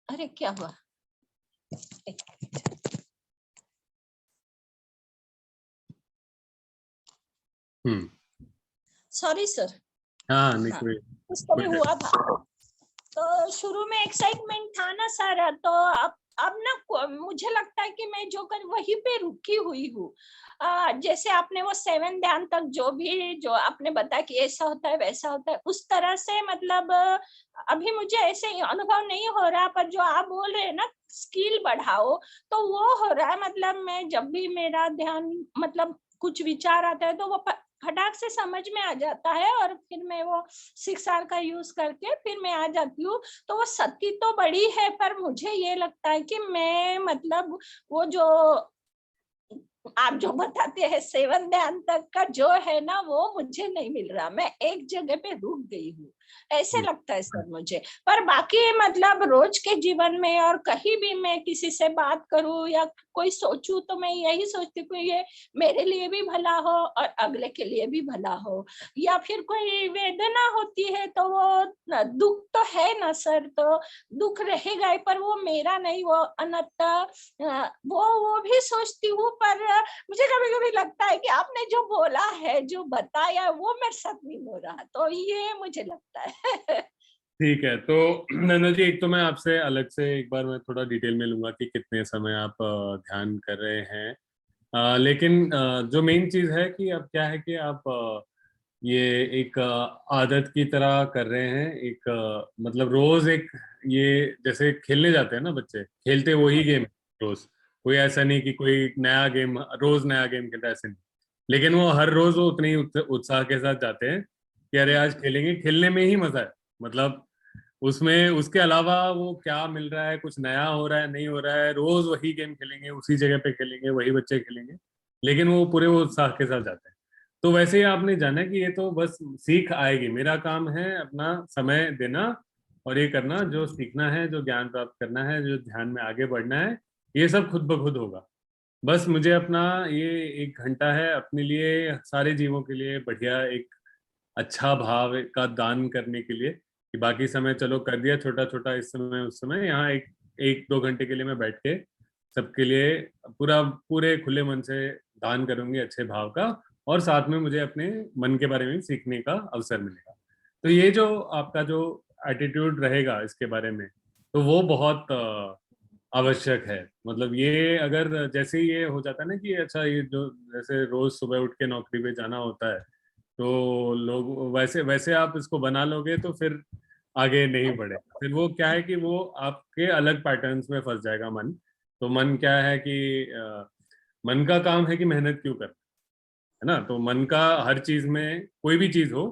अरे क्या हुआ, सॉरी सर। हाँ, नहीं हाँ, कोई कुछ तो भी हुआ था। तो शुरू में एक्साइटमेंट था ना सर, तो अब ना मुझे लगता है कि मैं जो कर वहीं पे रुकी हुई हूँ। जैसे आपने वो 7 ध्यान तक जो भी जो आपने बताया कि ऐसा होता है वैसा होता है, उस तरह से मतलब अभी मुझे ऐसे अनुभव नहीं हो रहा, पर जो आप बोल रहे हैं ना स्किल बढ़ाओ, तो वो हो रहा है। मतलब मैं जब भी मेरा ध्यान मतलब कुछ विचार आता है तो वो फटाक से समझ में आ जाता है और फिर मैं वो 6R का यूज करके फिर मैं आ जाती हूँ। तो वो सती तो बड़ी है, पर मुझे ये लगता है कि मैं मतलब वो जो आप जो बताते हैं 7 ध्यान तक का जो है ना, वो मुझे नहीं मिल रहा। मैं एक जगह पे रुक गई हूँ, ऐसे लगता है सर मुझे। पर बाकी मतलब रोज के जीवन में और कहीं भी मैं किसी से बात करूं या कोई सोचूं तो मैं यही सोचती हूँ ये मेरे लिए भी भला हो और अगले के लिए भी भला हो। या फिर कोई वेदना होती है तो वो दुख तो है ना सर, तो दुख रहेगा ही, पर वो मेरा नहीं, वो अनंत, वो भी सोचती हूँ। पर मुझे कभी कभी लगता है कि आपने जो बोला है, जो बताया, वो मेरे साथ नहीं हो रहा, तो ये मुझे लगता है। ठीक है। तो नंदा जी, एक तो मैं आपसे अलग से एक बार मैं थोड़ा डिटेल में लूंगा कि कितने समय आप ध्यान कर रहे हैं। लेकिन जो मेन चीज है कि अब क्या है कि आप ये एक आदत की तरह कर रहे हैं। एक मतलब रोज एक, ये जैसे खेलने जाते हैं ना बच्चे, खेलते वही गेम रोज। कोई ऐसा नहीं कि कोई नया गेम रोज नया गेम खेलता है, ऐसे नहीं। लेकिन वो हर रोज वो उतनी उत्साह के साथ जाते हैं कि अरे आज खेलेंगे। खेलने में ही मजा है, मतलब उसमें उसके अलावा वो क्या मिल रहा है, कुछ नया हो रहा है नहीं हो रहा है, रोज वही गेम खेलेंगे, उसी जगह पे खेलेंगे, वही बच्चे खेलेंगे, लेकिन वो पूरे वो उत्साह के साथ जाते हैं। तो वैसे ही आपने जाना कि ये तो बस सीख आएगी, मेरा काम है अपना समय देना और ये करना, जो सीखना है, जो ज्ञान प्राप्त करना है, जो ध्यान में आगे बढ़ना है, ये सब खुद ब खुद होगा। बस मुझे अपना ये 1 घंटा है अपने लिए, सारे जीवों के लिए बढ़िया एक अच्छा भाव का दान करने के लिए, कि बाकी समय चलो कर दिया छोटा छोटा, इस समय उस समय, यहाँ एक 1-2 घंटे के लिए मैं बैठ के सबके लिए पूरा पूरे खुले मन से दान करूंगी अच्छे भाव का, और साथ में मुझे अपने मन के बारे में सीखने का अवसर मिलेगा। तो ये जो आपका जो एटीट्यूड रहेगा इसके बारे में, तो वो बहुत आवश्यक है। मतलब ये अगर जैसे ही ये हो जाता है ना कि अच्छा ये जो जैसे रोज सुबह उठ के नौकरी पे जाना होता है, तो लोग वैसे वैसे आप इसको बना लोगे तो फिर आगे नहीं बढ़ेगा। फिर वो क्या है कि वो आपके अलग पैटर्न्स में फंस जाएगा मन। तो मन क्या है कि मन का काम है कि मेहनत क्यों करना, है ना। तो मन का हर चीज में, कोई भी चीज हो,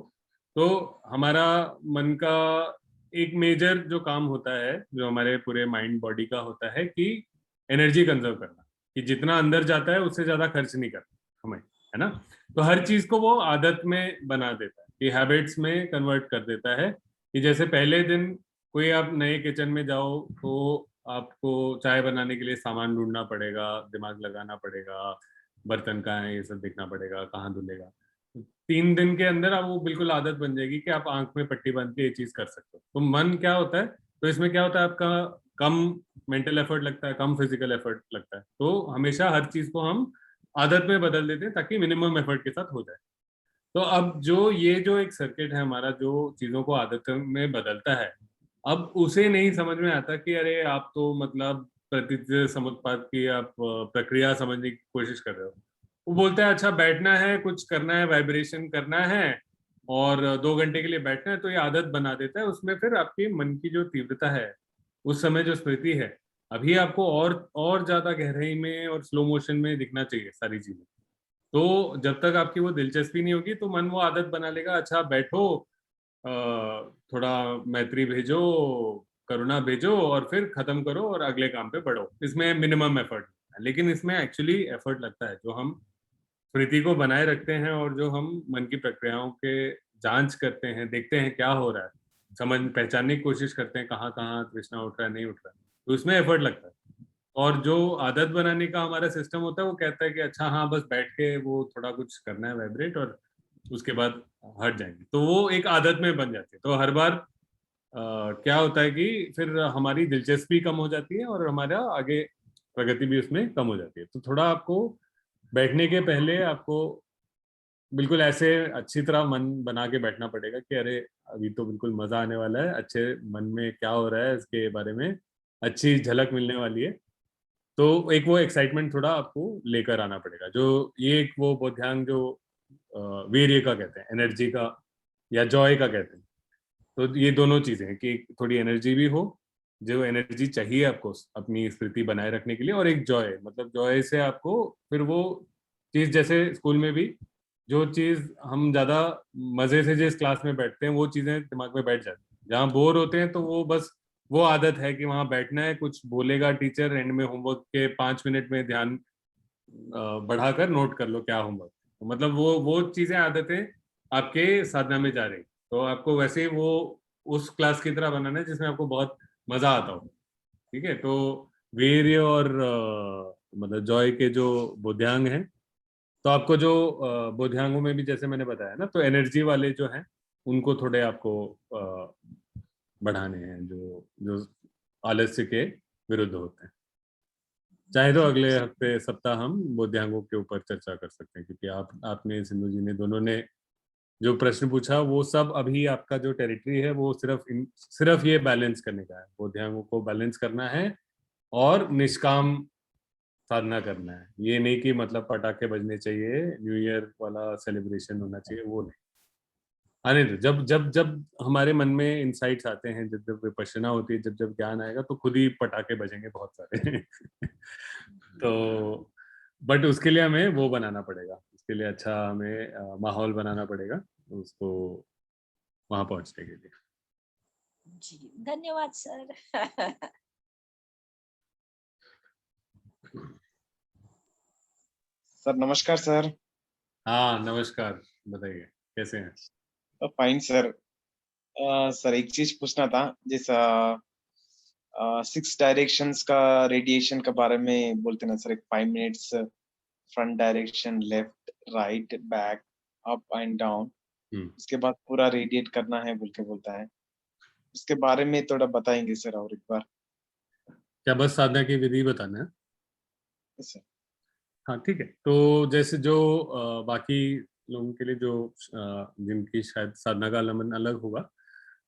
तो हमारा मन का एक मेजर जो काम होता है, जो हमारे पूरे माइंड बॉडी का होता है, कि एनर्जी कंजर्व करना, कि जितना अंदर जाता है उससे ज्यादा खर्च नहीं करना हमें, है ना। तो हर चीज को वो आदत में बना देता है, कि हैबिट्स में कन्वर्ट कर देता है। कि जैसे पहले दिन कोई आप नए किचन में जाओ तो आपको चाय बनाने के लिए सामान ढूंढना पड़ेगा, दिमाग लगाना पड़ेगा, बर्तन कहाँ है ये सब देखना पड़ेगा, कहाँ धुलेगा। 3 दिन के अंदर आप वो बिल्कुल आदत बन जाएगी कि आप आंख में पट्टी बांध के ये चीज कर सकते हो। तो मन क्या होता है, तो इसमें क्या होता है, आपका कम मेंटल एफर्ट लगता है, कम फिजिकल एफर्ट लगता है। तो हमेशा हर चीज को हम आदत में बदल देते हैं ताकि मिनिमम एफर्ट के साथ हो जाए। तो अब जो एक सर्किट है हमारा, जो चीजों को आदत में बदलता है, अब उसे नहीं समझ में आता कि अरे आप तो मतलब प्रतिचर्या समुत्पाद की आप प्रक्रिया समझने की कोशिश कर रहे हो। वो बोलता है अच्छा बैठना है, कुछ करना है, वाइब्रेशन करना है और 2 घंटे के लिए बैठना है, तो ये आदत बना देता है। उसमें फिर आपके मन की जो तीव्रता है, उस समय जो स्मृति है, अभी आपको और ज्यादा गहराई में और स्लो मोशन में दिखना चाहिए सारी चीजें। तो जब तक आपकी वो दिलचस्पी नहीं होगी तो मन वो आदत बना लेगा, अच्छा बैठो, थोड़ा मैत्री भेजो, करुणा भेजो और फिर खत्म करो और अगले काम पे बढ़ो। इसमें मिनिमम एफर्ट है, लेकिन इसमें एक्चुअली एफर्ट लगता है। जो हम स्मृति को बनाए रखते हैं और जो हम मन की प्रक्रियाओं के जांच करते हैं, देखते हैं क्या हो रहा है, पहचानने की कोशिश करते हैं कहाँ कहाँ तृष्णा उठ रहा है, नहीं उठ रहा है, तो इसमें एफर्ट लगता है। और जो आदत बनाने का हमारा सिस्टम होता है वो कहता है कि अच्छा हाँ बस बैठ के वो थोड़ा कुछ करना है वाइब्रेट और उसके बाद हट जाएंगे, तो वो एक आदत में बन जाती है। तो हर बार क्या होता है कि फिर हमारी दिलचस्पी कम हो जाती है और हमारा आगे प्रगति भी उसमें कम हो जाती है। तो थोड़ा आपको बैठने के पहले आपको बिल्कुल ऐसे अच्छी तरह मन बना के बैठना पड़ेगा कि अरे अभी तो बिल्कुल मजा आने वाला है, अच्छे मन में क्या हो रहा है इसके बारे में अच्छी झलक मिलने वाली है। तो एक वो एक्साइटमेंट थोड़ा आपको लेकर आना पड़ेगा। जो ये एक वो बोध्यांग जो वीर्य का कहते हैं, एनर्जी का या जॉय का कहते हैं। तो ये दोनों चीजें हैं कि थोड़ी एनर्जी भी हो, जो एनर्जी चाहिए आपको अपनी स्मृति बनाए रखने के लिए, और एक जॉय, मतलब जॉय से आपको फिर वो चीज, जैसे स्कूल में भी जो चीज हम ज्यादा मजे से जिस क्लास में बैठते हैं वो चीजें दिमाग में बैठ जाती हैं। जहाँ बोर होते हैं तो वो बस वो आदत है कि वहां बैठना है, कुछ बोलेगा टीचर, एंड में होमवर्क के 5 मिनट में ध्यान बढ़ाकर नोट कर लो क्या होमवर्क। तो मतलब वो चीजें आदतें आपके साधना में जा रही, तो आपको वैसे ही वो उस क्लास की तरह बनाना है जिसमें आपको बहुत मजा आता हो। ठीक है, तो वीर्य और मतलब जॉय के जो बोध्यांग हैं, तो आपको जो बोध्यांगों में भी जैसे मैंने बताया ना, तो एनर्जी वाले जो हैं उनको थोड़े आपको बढ़ाने हैं, जो जो आलस्य के विरुद्ध होते हैं। चाहे तो अगले हफ्ते सप्ताह हम बोध्यांगों के ऊपर चर्चा कर सकते हैं, क्योंकि आपने, सिंधु जी ने, दोनों ने जो प्रश्न पूछा वो सब अभी आपका जो टेरिटरी है वो सिर्फ ये बैलेंस करने का है, बोध्यांगों को बैलेंस करना है और निष्काम साधना करना है। ये नहीं कि मतलब पटाखे बजने चाहिए, न्यू ईयर वाला सेलिब्रेशन होना चाहिए, वो नहीं। आने दो, जब जब जब हमारे मन में इंसाइट्स आते हैं, जब जब विपश्यना होती है, जब जब ज्ञान आएगा तो खुद ही पटाखे बजेंगे बहुत सारे। तो बट उसके लिए हमें वो बनाना पड़ेगा, उसके लिए अच्छा हमें माहौल बनाना पड़ेगा उसको वहां पहुंचने के लिए। जी धन्यवाद सर। सर नमस्कार सर। हाँ नमस्कार, बताइए कैसे हैं? Fine sir. सर एक चीज पूछना था, जैसा 6 डायरेक्शंस का रेडिएशन के बारे में बोलते ना सर, एक 5 minutes front direction, left right back up and down, उसके बाद पूरा रेडिएट करना है बोल के बोलता है। उसके बारे में थोड़ा बताएंगे सर और एक बार? क्या बस साधना की विधि बताना है? सर हाँ ठीक है, तो जैसे जो बाकी लोगों के लिए जो जिनकी शायद साधना का आलम्बन अलग होगा,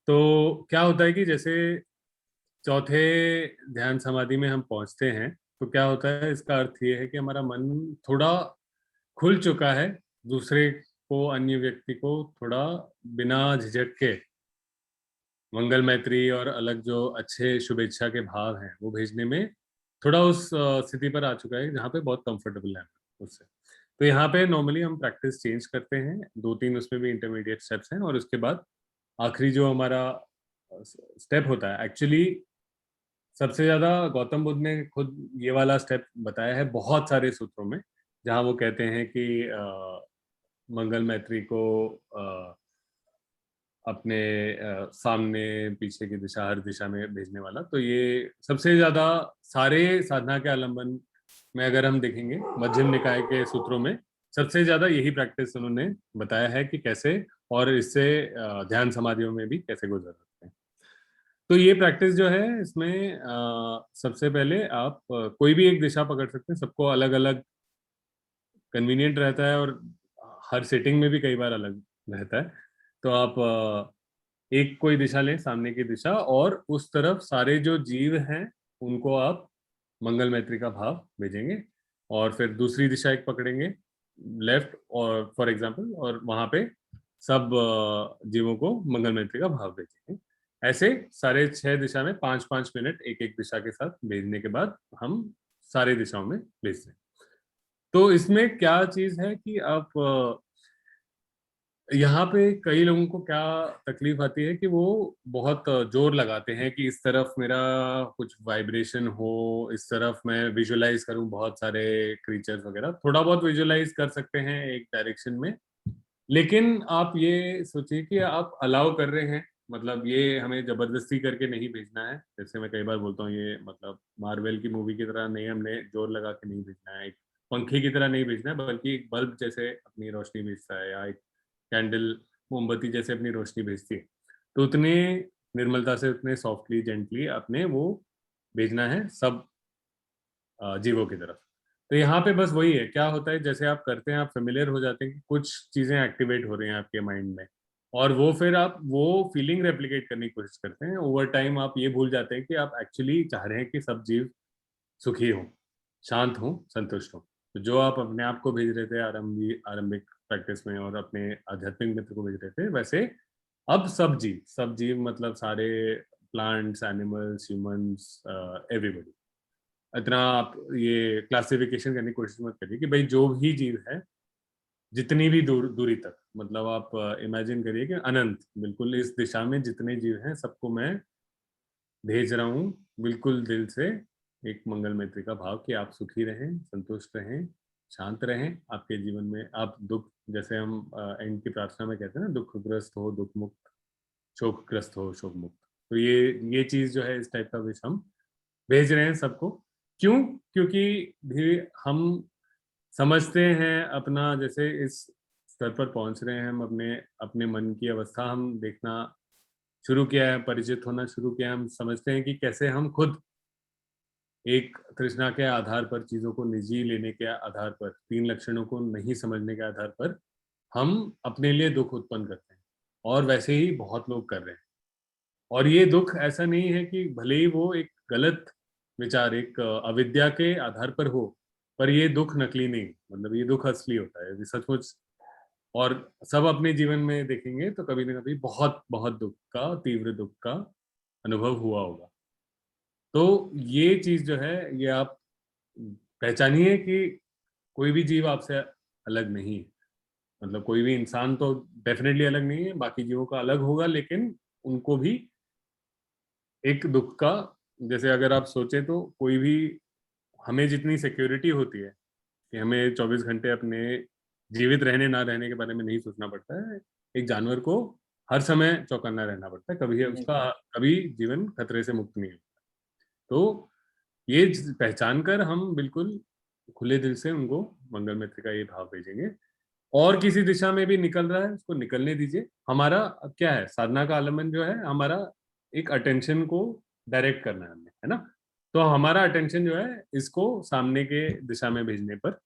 तो क्या होता है कि जैसे चौथे ध्यान समाधि में हम पहुंचते हैं तो क्या होता है, इसका अर्थ ये है कि हमारा मन थोड़ा खुल चुका है, दूसरे को, अन्य व्यक्ति को थोड़ा बिना झिझक के मंगल मैत्री और अलग जो अच्छे शुभेच्छा के भाव हैं वो भेजने में थोड़ा उस स्थिति पर आ चुका है जहाँ पे बहुत कंफर्टेबल है उससे। तो यहाँ पे नॉर्मली हम प्रैक्टिस चेंज करते हैं, 2-3 उसमें भी इंटरमीडिएट स्टेप्स हैं, और उसके बाद आखिरी जो हमारा स्टेप होता है, एक्चुअली सबसे ज्यादा गौतम बुद्ध ने खुद ये वाला स्टेप बताया है बहुत सारे सूत्रों में, जहाँ वो कहते हैं कि मंगल मैत्री को अपने सामने पीछे की दिशा, हर दिशा में भेजने वाला। तो ये सबसे ज्यादा सारे साधना के आलंबन में अगर हम देखेंगे मध्यम निकाय के सूत्रों में सबसे ज्यादा यही प्रैक्टिस उन्होंने बताया है कि कैसे, और इससे ध्यान समाधियों में भी कैसे गुजर सकते हैं। तो ये प्रैक्टिस जो है इसमें सबसे पहले आप कोई भी एक दिशा पकड़ सकते हैं, सबको अलग अलग कन्वीनियंट रहता है और हर सेटिंग में भी कई बार अलग रहता है। तो आप एक कोई दिशा लें, सामने की दिशा, और उस तरफ सारे जो जीव हैं उनको आप मंगल मैत्री का भाव भेजेंगे, और फिर दूसरी दिशा एक पकड़ेंगे लेफ्ट और फॉर एग्जांपल, और वहां पे सब जीवों को मंगल मैत्री का भाव भेजेंगे। ऐसे सारे 6 दिशा में 5-5 मिनट एक एक दिशा के साथ भेजने के बाद हम सारे दिशाओं में भेजते हैं। तो इसमें क्या चीज है कि आप यहाँ पे कई लोगों को क्या तकलीफ आती है कि वो बहुत जोर लगाते हैं कि इस तरफ मेरा कुछ वाइब्रेशन हो, इस तरफ मैं विजुअलाइज करूं बहुत सारे क्रीचर्स वगैरह। थोड़ा बहुत विजुअलाइज कर सकते हैं एक डायरेक्शन में, लेकिन आप ये सोचिए कि आप अलाउ कर रहे हैं, मतलब ये हमें जबरदस्ती करके नहीं भेजना है। जैसे मैं कई बार बोलता हूँ, ये मतलब मार्वल की मूवी की तरह नहीं, हमने जोर लगा के नहीं भेजना है, एक पंखे की तरह नहीं भेजना है, बल्कि एक बल्ब जैसे अपनी रोशनी भेजता है या एक कैंडल मोमबत्ती जैसे अपनी रोशनी भेजती है, तो उतने निर्मलता से, उतने सॉफ्टली जेंटली आपने वो भेजना है सब जीवों की तरफ। तो यहाँ पे बस वही है, क्या होता है जैसे आप करते हैं आप फेमिलियर हो जाते हैं कि कुछ चीजें एक्टिवेट हो रही हैं आपके माइंड में, और वो फिर आप वो फीलिंग रेप्लिकेट करने की कोशिश करते हैं। ओवर टाइम आप ये भूल जाते हैं कि आप एक्चुअली चाह रहे हैं कि सब जीव सुखी हों, शांत हों, संतुष्ट हों। तो जो आप अपने आप को भेज रहे थे आरंभिक प्रैक्टिस में और अपने आध्यात्मिक मित्र को भेज रहे थे, वैसे अब सब जीव मतलब सारे प्लांट्स, एनिमल्स, ह्यूमंस, एवरीबॉडी। इतना आप ये क्लासिफिकेशन करने की कोशिश मत करिए कि भाई जो भी जीव है जितनी भी दूरी तक, मतलब आप इमेजिन करिए कि अनंत, बिल्कुल इस दिशा में जितने जीव हैं सबको मैं भेज रहा हूँ बिल्कुल दिल से एक मंगल मैत्री का भाव कि आप सुखी रहें, संतुष्ट रहें, शांत रहें। आपके जीवन में आप दुख, जैसे हम एंड की प्रार्थना में कहते हैं ना, दुखग्रस्त हो दुख मुक्त, शोकग्रस्त हो शोक मुक्त। तो ये चीज जो है, इस टाइप का विश हम भेज रहे हैं सबको। क्यों? क्योंकि भी हम समझते हैं अपना, जैसे इस स्तर पर पहुंच रहे हैं हम, अपने अपने मन की अवस्था हम देखना शुरू किया है, परिचित होना शुरू किया है। हम समझते हैं कि कैसे हम खुद एक तृष्णा के आधार पर, चीजों को निजी लेने के आधार पर, 3 लक्षणों को नहीं समझने के आधार पर हम अपने लिए दुख उत्पन्न करते हैं, और वैसे ही बहुत लोग कर रहे हैं। और ये दुख ऐसा नहीं है कि भले ही वो एक गलत विचार, एक अविद्या के आधार पर हो, पर ये दुख नकली नहीं, मतलब ये दुख असली होता है, ये सचमुच। और सब अपने जीवन में देखेंगे तो कभी ना कभी बहुत बहुत दुख का, तीव्र दुख का अनुभव हुआ होगा। तो ये चीज जो है, ये आप पहचानिए कि कोई भी जीव आपसे अलग नहीं है। मतलब कोई भी इंसान तो डेफिनेटली अलग नहीं है, बाकी जीवों का अलग होगा, लेकिन उनको भी एक दुख का, जैसे अगर आप सोचें तो कोई भी, हमें जितनी सिक्योरिटी होती है कि हमें 24 घंटे अपने जीवित रहने ना रहने के बारे में नहीं सोचना पड़ता है, एक जानवर को हर समय चौकन्ना रहना पड़ता है, कभी उसका कभी जीवन खतरे से मुक्त नहीं होता। तो ये पहचान कर हम बिल्कुल खुले दिल से उनको मंगल मित्र का ये भाव भेजेंगे। और किसी दिशा में भी निकल रहा है उसको निकलने दीजिए। हमारा अब क्या है, साधना का आलम्बन जो है हमारा, एक अटेंशन को डायरेक्ट करना है हमें, है ना। तो हमारा अटेंशन जो है इसको सामने के दिशा में भेजने पर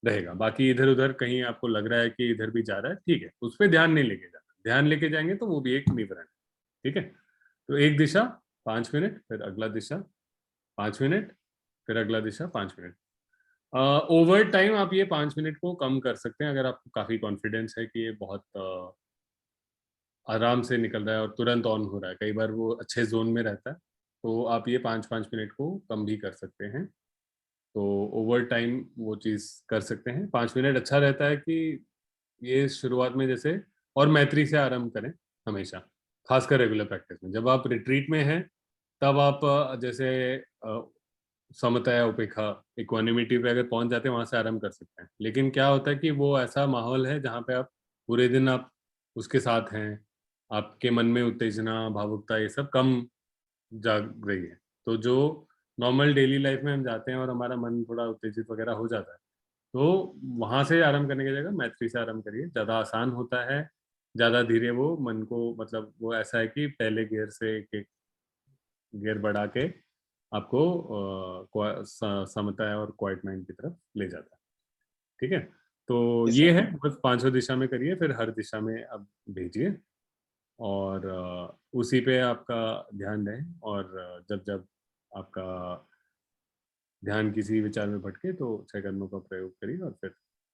रहेगा। बाकी इधर उधर कहीं आपको लग रहा है कि इधर भी जा रहा है, ठीक है, उस पर ध्यान नहीं लेके जाना। ध्यान लेके जाएंगे तो वो भी एक निवरण है, ठीक है। तो एक दिशा 5 मिनट, फिर अगला दिशा 5 मिनट, फिर अगला दिशा 5 मिनट। ओवर टाइम आप ये 5 मिनट को कम कर सकते हैं अगर आपको काफी कॉन्फिडेंस है कि ये बहुत आराम से निकल रहा है और तुरंत ऑन हो रहा है। कई बार वो अच्छे जोन में रहता है, तो आप ये 5-5 मिनट को कम भी कर सकते हैं। तो ओवर टाइम वो चीज़ कर सकते हैं। 5 मिनट अच्छा रहता है कि ये शुरुआत में जैसे, और मैत्री से आरंभ करें हमेशा, खासकर रेगुलर प्रैक्टिस में। जब आप रिट्रीट में हैं तब आप जैसे समता या उपेक्षा, इक्वानिमिटी पे अगर पहुंच जाते हैं वहां से आरंभ कर सकते हैं। लेकिन क्या होता है कि वो ऐसा माहौल है जहाँ पे आप पूरे दिन आप उसके साथ हैं, आपके मन में उत्तेजना, भावुकता ये सब कम जाग रही है। तो जो नॉर्मल डेली लाइफ में हम जाते हैं और हमारा मन थोड़ा उत्तेजित वगैरह हो जाता है, तो वहां से आरंभ करने की जगह मैत्री से आरंभ करिए, ज्यादा आसान होता है, ज्यादा धीरे वो मन को, मतलब वो ऐसा है कि पहले गियर से एक एक गियर बढ़ा के आपको समता और क्वाइट माइंड की तरफ ले जाता है। ठीक है, तो ये है, बस 5 दिशा में करिए, फिर हर दिशा में आप भेजिए और उसी पे आपका ध्यान रहे। और जब जब आपका ध्यान किसी विचार में भटके तो 6 कदमों का प्रयोग करिए और फिर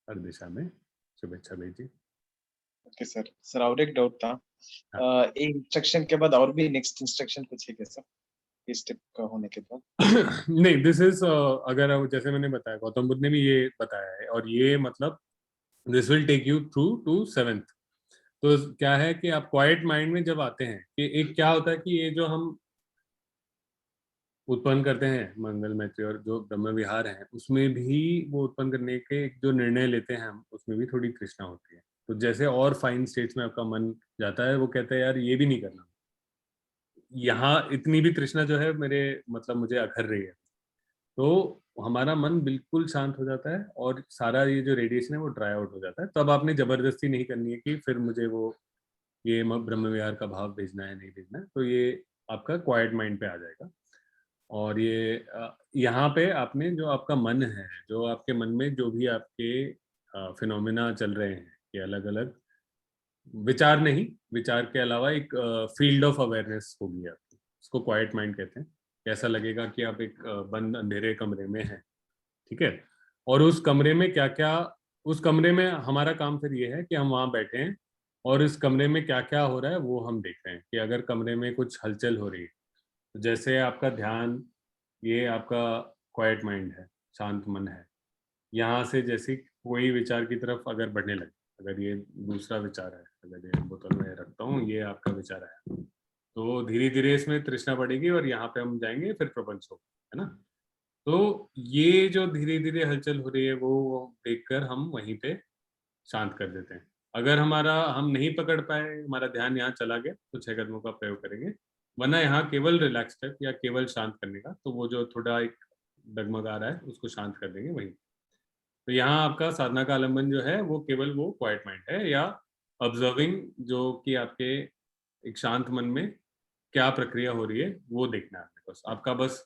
हर दिशा में शुभेच्छा भेजिए। ओके सर और एक डाउट था, एक इंस्ट्रक्शन के बाद और भी नेक्स्ट इंस्ट्रक्शन कुछ है क्या सर, इस स्टेप का होने के बाद? नहीं, दिस इज अगर जैसे मैंने बताया, गौतम बुद्ध ने भी ये बताया है, और ये मतलब this will take you through to 7th। तो क्या है कि आप क्वाइट माइंड में जब आते हैं कि एक क्या होता है कि ये जो हम उत्पन्न करते हैं मंगल मैत्री और जो ब्रह्म विहार है, उसमें भी वो उत्पन्न करने के जो निर्णय लेते हैं हम, उसमें भी थोड़ी तृष्णा होती है। तो जैसे और फाइन स्टेट्स में आपका मन जाता है, वो कहता है यार ये भी नहीं करना, यहाँ इतनी भी तृष्णा जो है मेरे मतलब मुझे अखर रही है, तो हमारा मन बिल्कुल शांत हो जाता है और सारा ये जो रेडिएशन है वो ड्राई आउट हो जाता है। तब आपने जबरदस्ती नहीं करनी है कि फिर मुझे वो ये ब्रह्म विहार का भाव भेजना है, नहीं भेजना है, तो ये आपका क्वाइट माइंड पे आ जाएगा। और ये यहाँ पे आपने जो आपका मन है, जो आपके मन में जो भी आपके फिनोमिना चल रहे हैं, ये अलग अलग विचार नहीं, विचार के अलावा एक फील्ड ऑफ अवेयरनेस होगी आपकी, उसको क्वाइट माइंड कहते हैं। ऐसा लगेगा कि आप एक बंद अंधेरे कमरे में हैं, ठीक है, और उस कमरे में क्या क्या, उस कमरे में हमारा काम फिर ये है कि हम वहाँ बैठे हैं और इस कमरे में क्या क्या हो रहा है वो हम देख रहे हैं। कि अगर कमरे में कुछ हलचल हो रही है, तो जैसे आपका ध्यान, ये आपका क्वाइट माइंड है, शांत मन है, यहाँ से जैसे कोई विचार की तरफ अगर बढ़ने लगे, अगर ये दूसरा विचार है, अगर ये बोतल में रखता हूँ, ये आपका विचार है, तो धीरे धीरे इसमें तृष्णा बढ़ेगी और यहाँ पे हम जाएंगे फिर प्रपंच हो, है ना। तो ये जो धीरे धीरे हलचल हो रही है वो देखकर हम वहीं पे शांत कर देते हैं। अगर हम नहीं पकड़ पाए, हमारा ध्यान यहाँ चला गया, तो 6 कदमों का प्रयोग करेंगे, वरना यहाँ केवल रिलैक्स है या केवल शांत करने का, तो वो जो थोड़ा एक डगमगा रहा है उसको शांत कर देंगे वहीं। तो यहाँ आपका साधना का आलम्बन जो है वो केवल वो क्वाइट माइंड है, या ऑब्जर्विंग, जो कि आपके एक शांत मन में क्या प्रक्रिया हो रही है वो देखना है आपके पास। आपका बस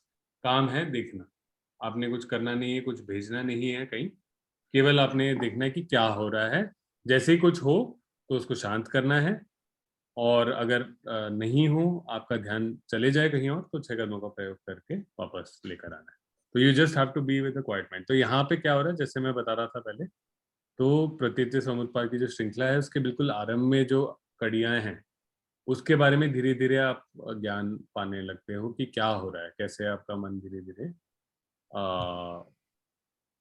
काम है देखना, आपने कुछ करना नहीं है, कुछ भेजना नहीं है कहीं, केवल आपने देखना है कि क्या हो रहा है। जैसे ही कुछ हो तो उसको शांत करना है, और अगर नहीं हो, आपका ध्यान चले जाए कहीं और, तो 6 कदमों का प्रयोग करके वापस लेकर आना है। तो you just have to be with a quiet mind. तो यहाँ पे क्या हो रहा है, जैसे मैं बता रहा था पहले, तो प्रतीति समुत्पाद की जो श्रृंखला है उसके बिल्कुल आरंभ में जो कड़ियां हैं, उसके बारे में धीरे धीरे आप ज्ञान पाने लगते हो कि क्या हो रहा है, कैसे आपका मन धीरे धीरे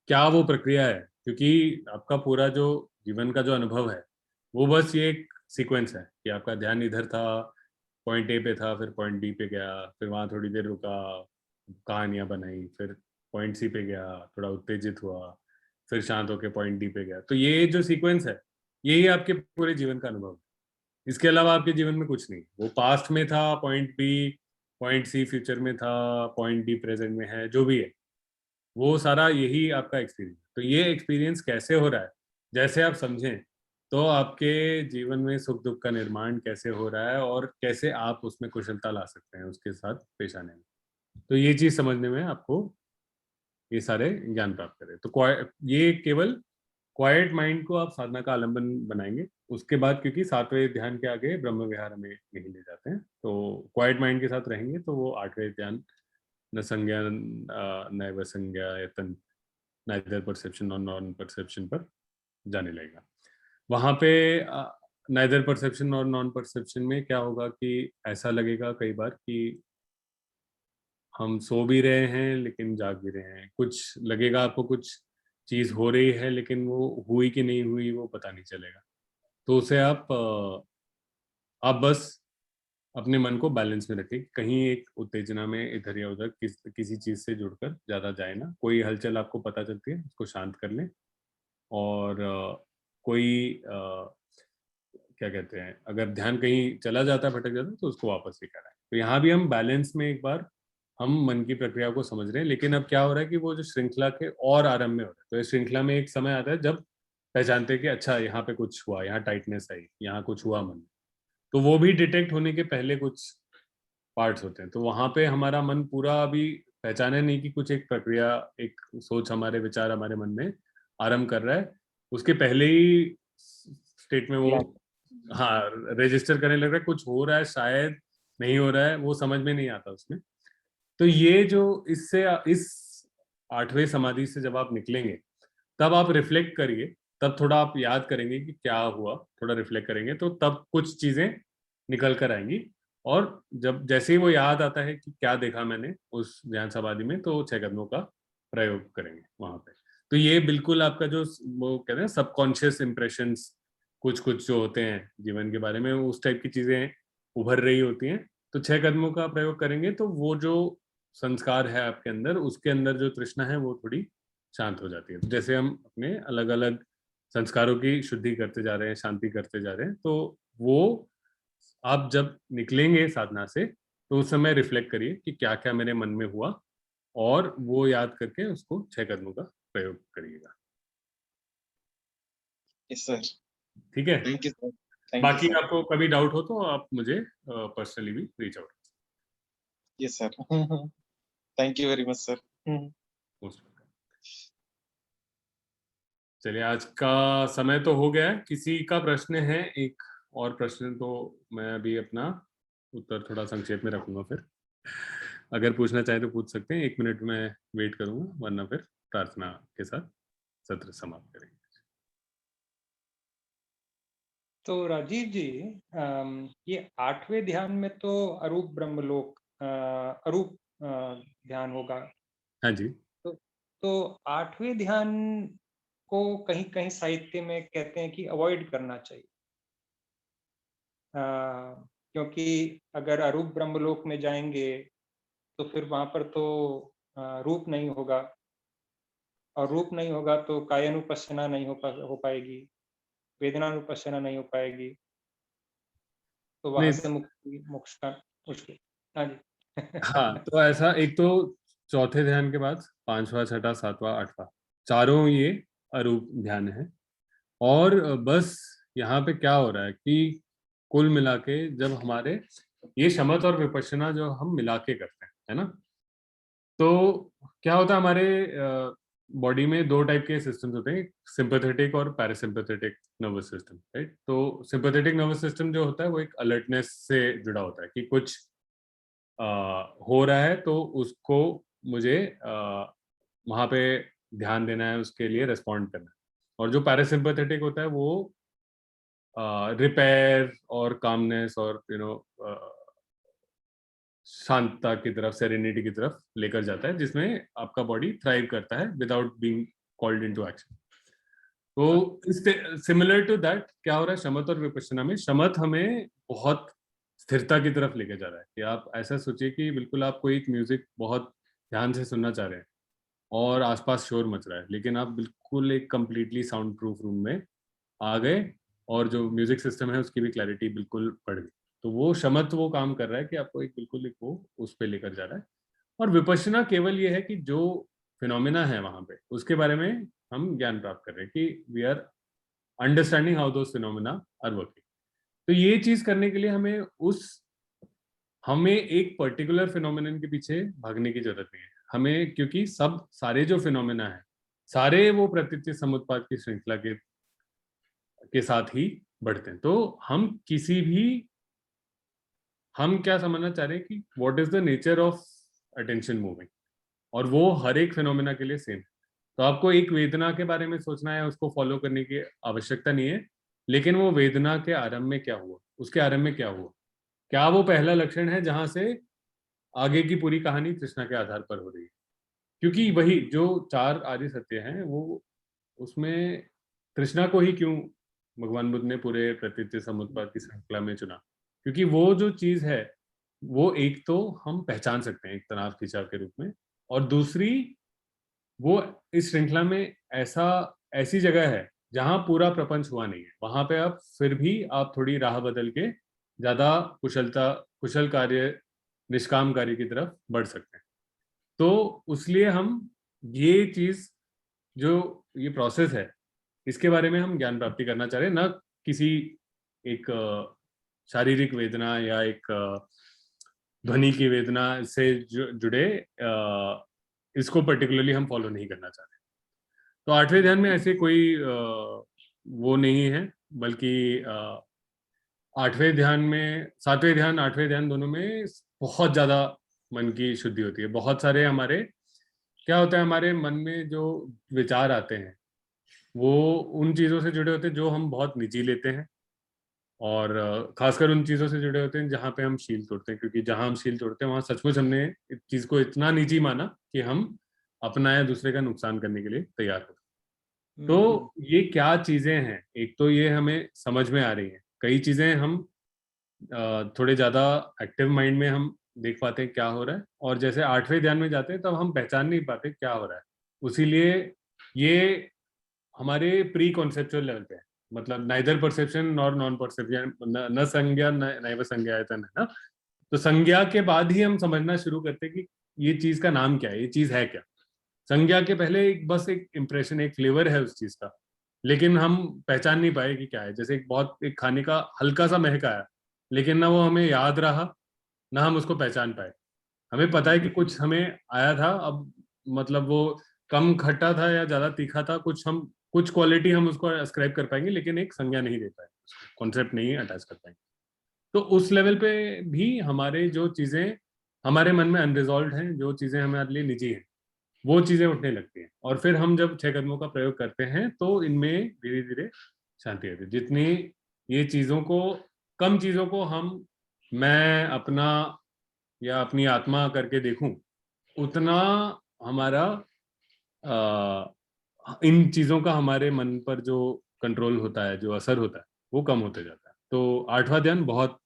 क्या वो प्रक्रिया है। क्योंकि आपका पूरा जो जीवन का जो अनुभव है वो बस ये एक सीक्वेंस है कि आपका ध्यान इधर था, पॉइंट ए पे था, फिर पॉइंट डी पे गया, फिर वहाँ थोड़ी देर रुका, कहानियां बनाई, फिर पॉइंट सी पे गया, थोड़ा उत्तेजित हुआ, फिर शांत होकर पॉइंट डी पे गया। तो ये जो सीक्वेंस है यही आपके पूरे जीवन का अनुभव है। इसके अलावा आपके जीवन में कुछ नहीं। वो पास्ट में था point B, point C future में था, पॉइंट डी प्रेजेंट में है, जो भी है वो सारा यही आपका एक्सपीरियंस। तो ये एक्सपीरियंस कैसे हो रहा है, जैसे आप समझें, तो आपके जीवन में सुख दुख का निर्माण कैसे हो रहा है और कैसे आप उसमें कुशलता ला सकते हैं उसके साथ पेश आने में। तो ये चीज समझने में आपको ये सारे ज्ञान प्राप्त करें। तो ये केवल क्वाइट माइंड को आप साधना का आलंबन बनाएंगे। उसके बाद क्योंकि 7वें ध्यान के आगे ब्रह्म विहार में नहीं ले जाते हैं, तो क्वाइट माइंड के साथ रहेंगे तो वो 8वें ध्यान न संज्ञा नैव संज्ञा यतन नाइदर परसेप्शन और नॉन परसेप्शन पर जाने लगेगा। वहां पे नाइदर परसेप्शन और नॉन परसेप्शन में क्या होगा कि ऐसा लगेगा कई बार कि हम सो भी रहे हैं लेकिन जाग भी रहे हैं। कुछ लगेगा आपको कुछ चीज हो रही है लेकिन वो हुई कि नहीं हुई वो पता नहीं चलेगा। तो उसे आप बस अपने मन को बैलेंस में रखें, कहीं एक उत्तेजना में इधर या उधर किसी चीज से जुड़कर ज्यादा जाए ना। कोई हलचल आपको पता चलती है उसको शांत कर लें, और कोई क्या कहते हैं, अगर ध्यान कहीं चला जाता है, भटक जाता है, तो उसको वापस लेकर आए। तो यहाँ भी हम बैलेंस में एक बार हम मन की प्रक्रिया को समझ रहे हैं। लेकिन अब क्या हो रहा है कि वो जो श्रृंखला के और आरंभ में हो रहा है, तो इस श्रृंखला में एक समय आता है जब पहचानते हैं कि अच्छा यहाँ पे कुछ हुआ, यहाँ टाइटनेस आई, यहाँ कुछ हुआ मन। तो वो भी डिटेक्ट होने के पहले कुछ पार्ट्स होते हैं। तो वहां पे हमारा मन पूरा अभी पहचाने नहीं कि कुछ एक प्रक्रिया, एक सोच, हमारे विचार हमारे मन में आरंभ कर रहा है, उसके पहले ही स्टेट में वो हाँ रजिस्टर करने लग रहा है, कुछ हो रहा है, शायद नहीं हो रहा है, वो समझ में नहीं आता उसमें। तो ये जो इससे इस 8वें समाधि से जब आप निकलेंगे तब आप रिफ्लेक्ट करिए, तब थोड़ा आप याद करेंगे कि क्या हुआ, थोड़ा रिफ्लेक्ट करेंगे तो तब कुछ चीजें निकल कर आएंगी। और जब जैसे ही वो याद आता है कि क्या देखा मैंने उस ध्यान समाधि में, तो 6 कदमों का प्रयोग करेंगे वहां पे। तो ये बिल्कुल आपका जो वो कहते हैं सबकॉन्शियस इंप्रेशंस, कुछ कुछ जो होते हैं जीवन के बारे में, उस टाइप की चीजें उभर रही होती हैं। तो 6 कदमों का प्रयोग करेंगे तो वो जो संस्कार है आपके अंदर, उसके अंदर जो तृष्णा है वो थोड़ी शांत हो जाती है। तो जैसे हम अपने अलग अलग संस्कारों की शुद्धि करते जा रहे हैं, शांति करते जा रहे हैं, तो वो आप जब निकलेंगे साधना से तो उस समय रिफ्लेक्ट करिए कि क्या क्या मेरे मन में हुआ, और वो याद करके उसको 6 कदमों का प्रयोग करिएगा। यस सर, ठीक है। Thank you sir, thank you बाकी सर। आपको कभी डाउट हो तो आप मुझे पर्सनली भी reach out. Yes sir, thank you very much sir. चलिए, आज का समय तो हो गया है। किसी का प्रश्न है? एक और प्रश्न तो मैं अभी अपना उत्तर थोड़ा संक्षेप में रखूंगा, फिर अगर पूछना चाहे तो पूछ सकते हैं। 1 मिनट में वेट करूंगा, वरना फिर प्रार्थना के साथ सत्र समाप्त करेंगे। तो राजीव जी, ये 8वें ध्यान में तो अरूप ब्रह्मलोक, अरूप ध्यान होगा। हाँ जी। तो 8वें ध्यान को कहीं कहीं साहित्य में कहते हैं कि अवॉइड करना चाहिए, क्योंकि अगर अरूप ब्रह्मलोक में जाएंगे तो फिर वहां पर तो रूप नहीं होगा, और रूप नहीं होगा तो कायानुपස්සना नहीं हो पाएगी, वेदनानुपස්සना नहीं हो पाएगी, तो वहां से मुक्ति मोक्ष का मुश्किल। हाँ जी। हाँ, तो ऐसा एक तो चौथे ध्यान के बाद 5वां, 6वां, 7वां, 8वां, चारों ये अरूप ध्यान है। और बस यहाँ पे क्या हो रहा है कि कुल मिला के जब हमारे ये शमत और विपश्यना जो हम मिला के करते हैं, है ना, तो क्या होता है, हमारे बॉडी में 2 टाइप के सिस्टम्स होते हैं, सिंपैथेटिक और पैरासिम्पैथेटिक नर्वस सिस्टम, राइट। तो सिंपैथेटिक नर्वस सिस्टम जो होता है वो एक अलर्टनेस से जुड़ा होता है कि कुछ हो रहा है तो उसको मुझे वहाँ पे ध्यान देना है, उसके लिए रिस्पॉन्ड करना है। और जो पैरासिम्पैथेटिक होता है वो रिपेयर और कामनेस और शांतता की तरफ, सेरेनिटी की तरफ लेकर जाता है, जिसमें आपका बॉडी थ्राइव करता है without being called into action. तो सिमिलर टू दैट क्या हो रहा है शमत और विपश्यना में? शमत हमें बहुत स्थिरता की तरफ लेके जा रहा है कि आप ऐसा सोचिए कि बिल्कुल आप कोई एक म्यूजिक बहुत ध्यान से सुनना चाह रहे हैं और आसपास शोर मच रहा है, लेकिन आप बिल्कुल एक कंप्लीटली साउंड प्रूफ रूम में आ गए और जो म्यूजिक सिस्टम है उसकी भी क्लैरिटी बिल्कुल बढ़ गई। तो वो शमत वो काम कर रहा है कि आपको एक बिल्कुल एक वो उस पे लेकर जा रहा है। और विपश्यना केवल ये है कि जो फिनोमिना है वहां पे उसके बारे में हम ज्ञान प्राप्त कर रहे हैं कि we are understanding how those phenomena are working. तो ये चीज करने के लिए हमें एक पर्टिकुलर फिनोमिनन के पीछे भागने की जरूरत नहीं है हमें, क्योंकि सब सारे जो फिनोमिना है सारे वो प्रतीति समुत्पाद की श्रृंखला के साथ ही बढ़ते हैं। तो हम क्या समझना चाह रहे हैं कि what is the nature of attention moving, और वो हर एक फिनोमिना के लिए सेम। तो आपको एक वेदना के बारे में सोचना है, उसको फॉलो करने की आवश्यकता नहीं है, लेकिन वो वेदना के आरंभ में क्या हुआ, उसके आरंभ में क्या हुआ, क्या वो पहला लक्षण है जहां से आगे की पूरी कहानी तृष्णा के आधार पर हो रही है। क्योंकि वही जो 4 आर्य सत्य हैं वो, उसमें तृष्णा को ही क्यों भगवान बुद्ध ने पूरे प्रतीति समुत्पाद की श्रृंखला में चुना? क्योंकि वो जो चीज है वो एक तो हम पहचान सकते हैं एक तनाव खिंचाव के रूप में, और दूसरी वो इस श्रृंखला में ऐसी जगह है जहां पूरा प्रपंच हुआ नहीं है, वहां पे आप फिर भी आप थोड़ी राह बदल के ज्यादा कुशल कार्य, निष्काम कार्य की तरफ बढ़ सकते हैं। तो उसलिए हम ये चीज, जो ये प्रोसेस है, इसके बारे में हम ज्ञान प्राप्ति करना चाह रहे हैं, न किसी एक शारीरिक वेदना या एक ध्वनि की वेदना से जुड़े इसको पर्टिकुलरली हम फॉलो नहीं करना चाहते। तो 8वें ध्यान में ऐसे कोई वो नहीं है, बल्कि 8वें ध्यान में 7वें ध्यान 8वें ध्यान दोनों में बहुत ज्यादा मन की शुद्धि होती है। बहुत सारे हमारे क्या होता है, हमारे मन में जो विचार आते हैं वो उन चीजों से जुड़े होते हैं जो हम बहुत निजी लेते हैं, और खासकर उन चीजों से जुड़े होते हैं जहाँ पे हम शील तोड़ते हैं, क्योंकि जहाँ हम शील तोड़ते हैं वहां सचमुच हमने इस चीज को इतना निजी माना कि हम अपना या दूसरे का नुकसान करने के लिए तैयार होते हैं। तो ये क्या चीजें हैं, एक तो ये हमें समझ में आ रही है, कई चीजें हम थोड़े ज्यादा एक्टिव माइंड में हम देख पाते हैं क्या हो रहा है, और जैसे 8वें ध्यान में जाते हैं तब हम पहचान नहीं पाते क्या हो रहा है। उसीलिए ये हमारे प्री कॉन्सेप्चुअल लेवल पे है, मतलब neither perception nor non perception, न संज्ञा नैव संज्ञायतन है ना। तो संज्ञा के बाद ही हम समझना शुरू करते हैं कि ये चीज का नाम क्या है, ये चीज है क्या। संज्ञा के पहले बस एक इम्प्रेशन, एक फ्लेवर है उस चीज का, लेकिन हम पहचान नहीं पाए कि क्या है। जैसे एक खाने का हल्का सा महक आया, लेकिन ना वो हमें याद रहा, ना हम उसको पहचान पाए। हमें पता है कि कुछ हमें आया था, अब मतलब वो कम खट्टा था या ज्यादा तीखा था, कुछ क्वालिटी हम उसको अस्क्राइब कर पाएंगे, लेकिन एक संज्ञा नहीं दे पाएंगे, कॉन्सेप्ट नहीं अटैच कर पाएंगे। तो उस लेवल पे भी हमारे जो चीजें हमारे मन में अनरिजॉल्व हैं, जो चीजें हमारे लिए निजी हैं, वो चीजें उठने लगती हैं। और फिर हम जब 6 कदमों का प्रयोग करते हैं तो इनमें धीरे धीरे शांति आती है। जितनी ये चीजों को, कम चीजों को हम मैं अपना या अपनी आत्मा करके देखूं, उतना हमारा इन चीजों का हमारे मन पर जो कंट्रोल होता है, जो असर होता है, वो कम होते जाता है। तो 8वां ध्यान बहुत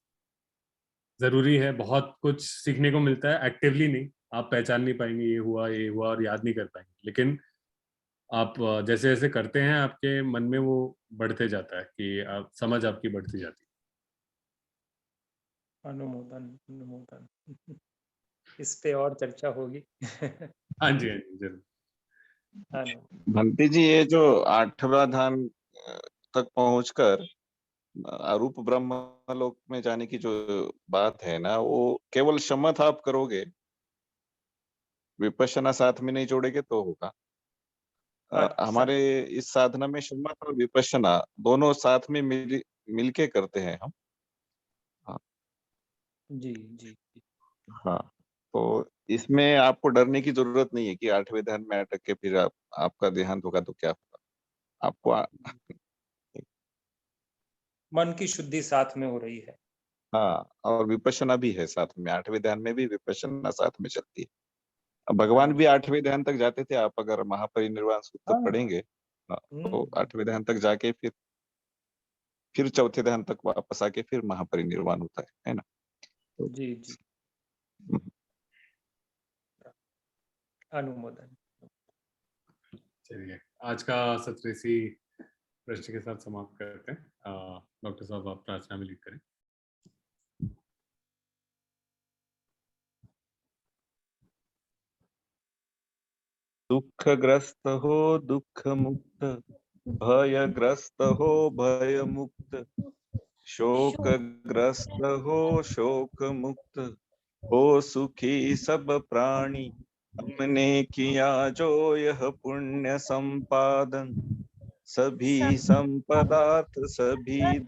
जरूरी है, बहुत कुछ सीखने को मिलता है। एक्टिवली नहीं, आप पहचान नहीं पाएंगे ये हुआ और याद नहीं कर पाएंगे, लेकिन आप जैसे जैसे करते हैं आपके मन में वो बढ़ते जाता है, कि आप समझ आपकी बढ़ती जाती है। अनुमोदन इस पे और चर्चा होगी। हाँ जी, हाँ जी, जरूर। भंती जी, ये जो 8वां ध्यान तक पहुंचकर अरूप ब्रह्म लोक में जाने की जो बात है ना, वो केवल शमथ आप करोगे, विपश्यना साथ में नहीं जोड़ेगे तो होगा। हमारे इस साधना में शमथ और विपश्यना दोनों साथ में मिलके करते हैं हम। हाँ जी जी। हाँ, तो इसमें आपको डरने की जरूरत नहीं है कि 8वें ध्यान में अटक के फिर आपका देहांत होगा तो क्या होगा। आपको मन की शुद्धि साथ में हो रही है। हाँ, और विपश्यना भी है साथ में। 8वें ध्यान में भी विपश्यना साथ में चलती है। अब भगवान भी 8वें ध्यान तक जाते थे। आप अगर महापरिनिर्वाण सूत्र पढ़ेंगे तो 8वें ध्यान तक जाके फिर चौथे ध्यान तक वापस आके फिर महापरिनिर्वाण होता है ना। तो जी जी। अनुमोदन। चलिए, आज का सत्र इसी प्रश्न के साथ समाप्त करते हैं। डॉक्टर साहब, आप प्रार्थना में लीड करें। दुखग्रस्त हो दुख मुक्त, भयग्रस्त हो भय मुक्त, शोकग्रस्त हो शोक मुक्त, हो सुखी सब प्राणी, हमने किया जो यह पुण्य संपादन, सभी संपदार्थ सभी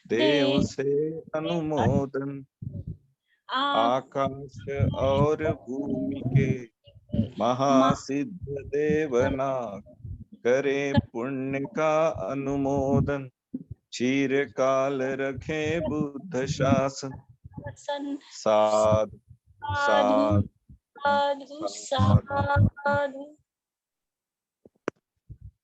दे उसे अनुमोदन। आकाश और भूमि के महासिद्ध देवनाग, करे पुण्य का अनुमोदन, चिरकाल रखे बुद्ध शासन। साधु साधु साधु।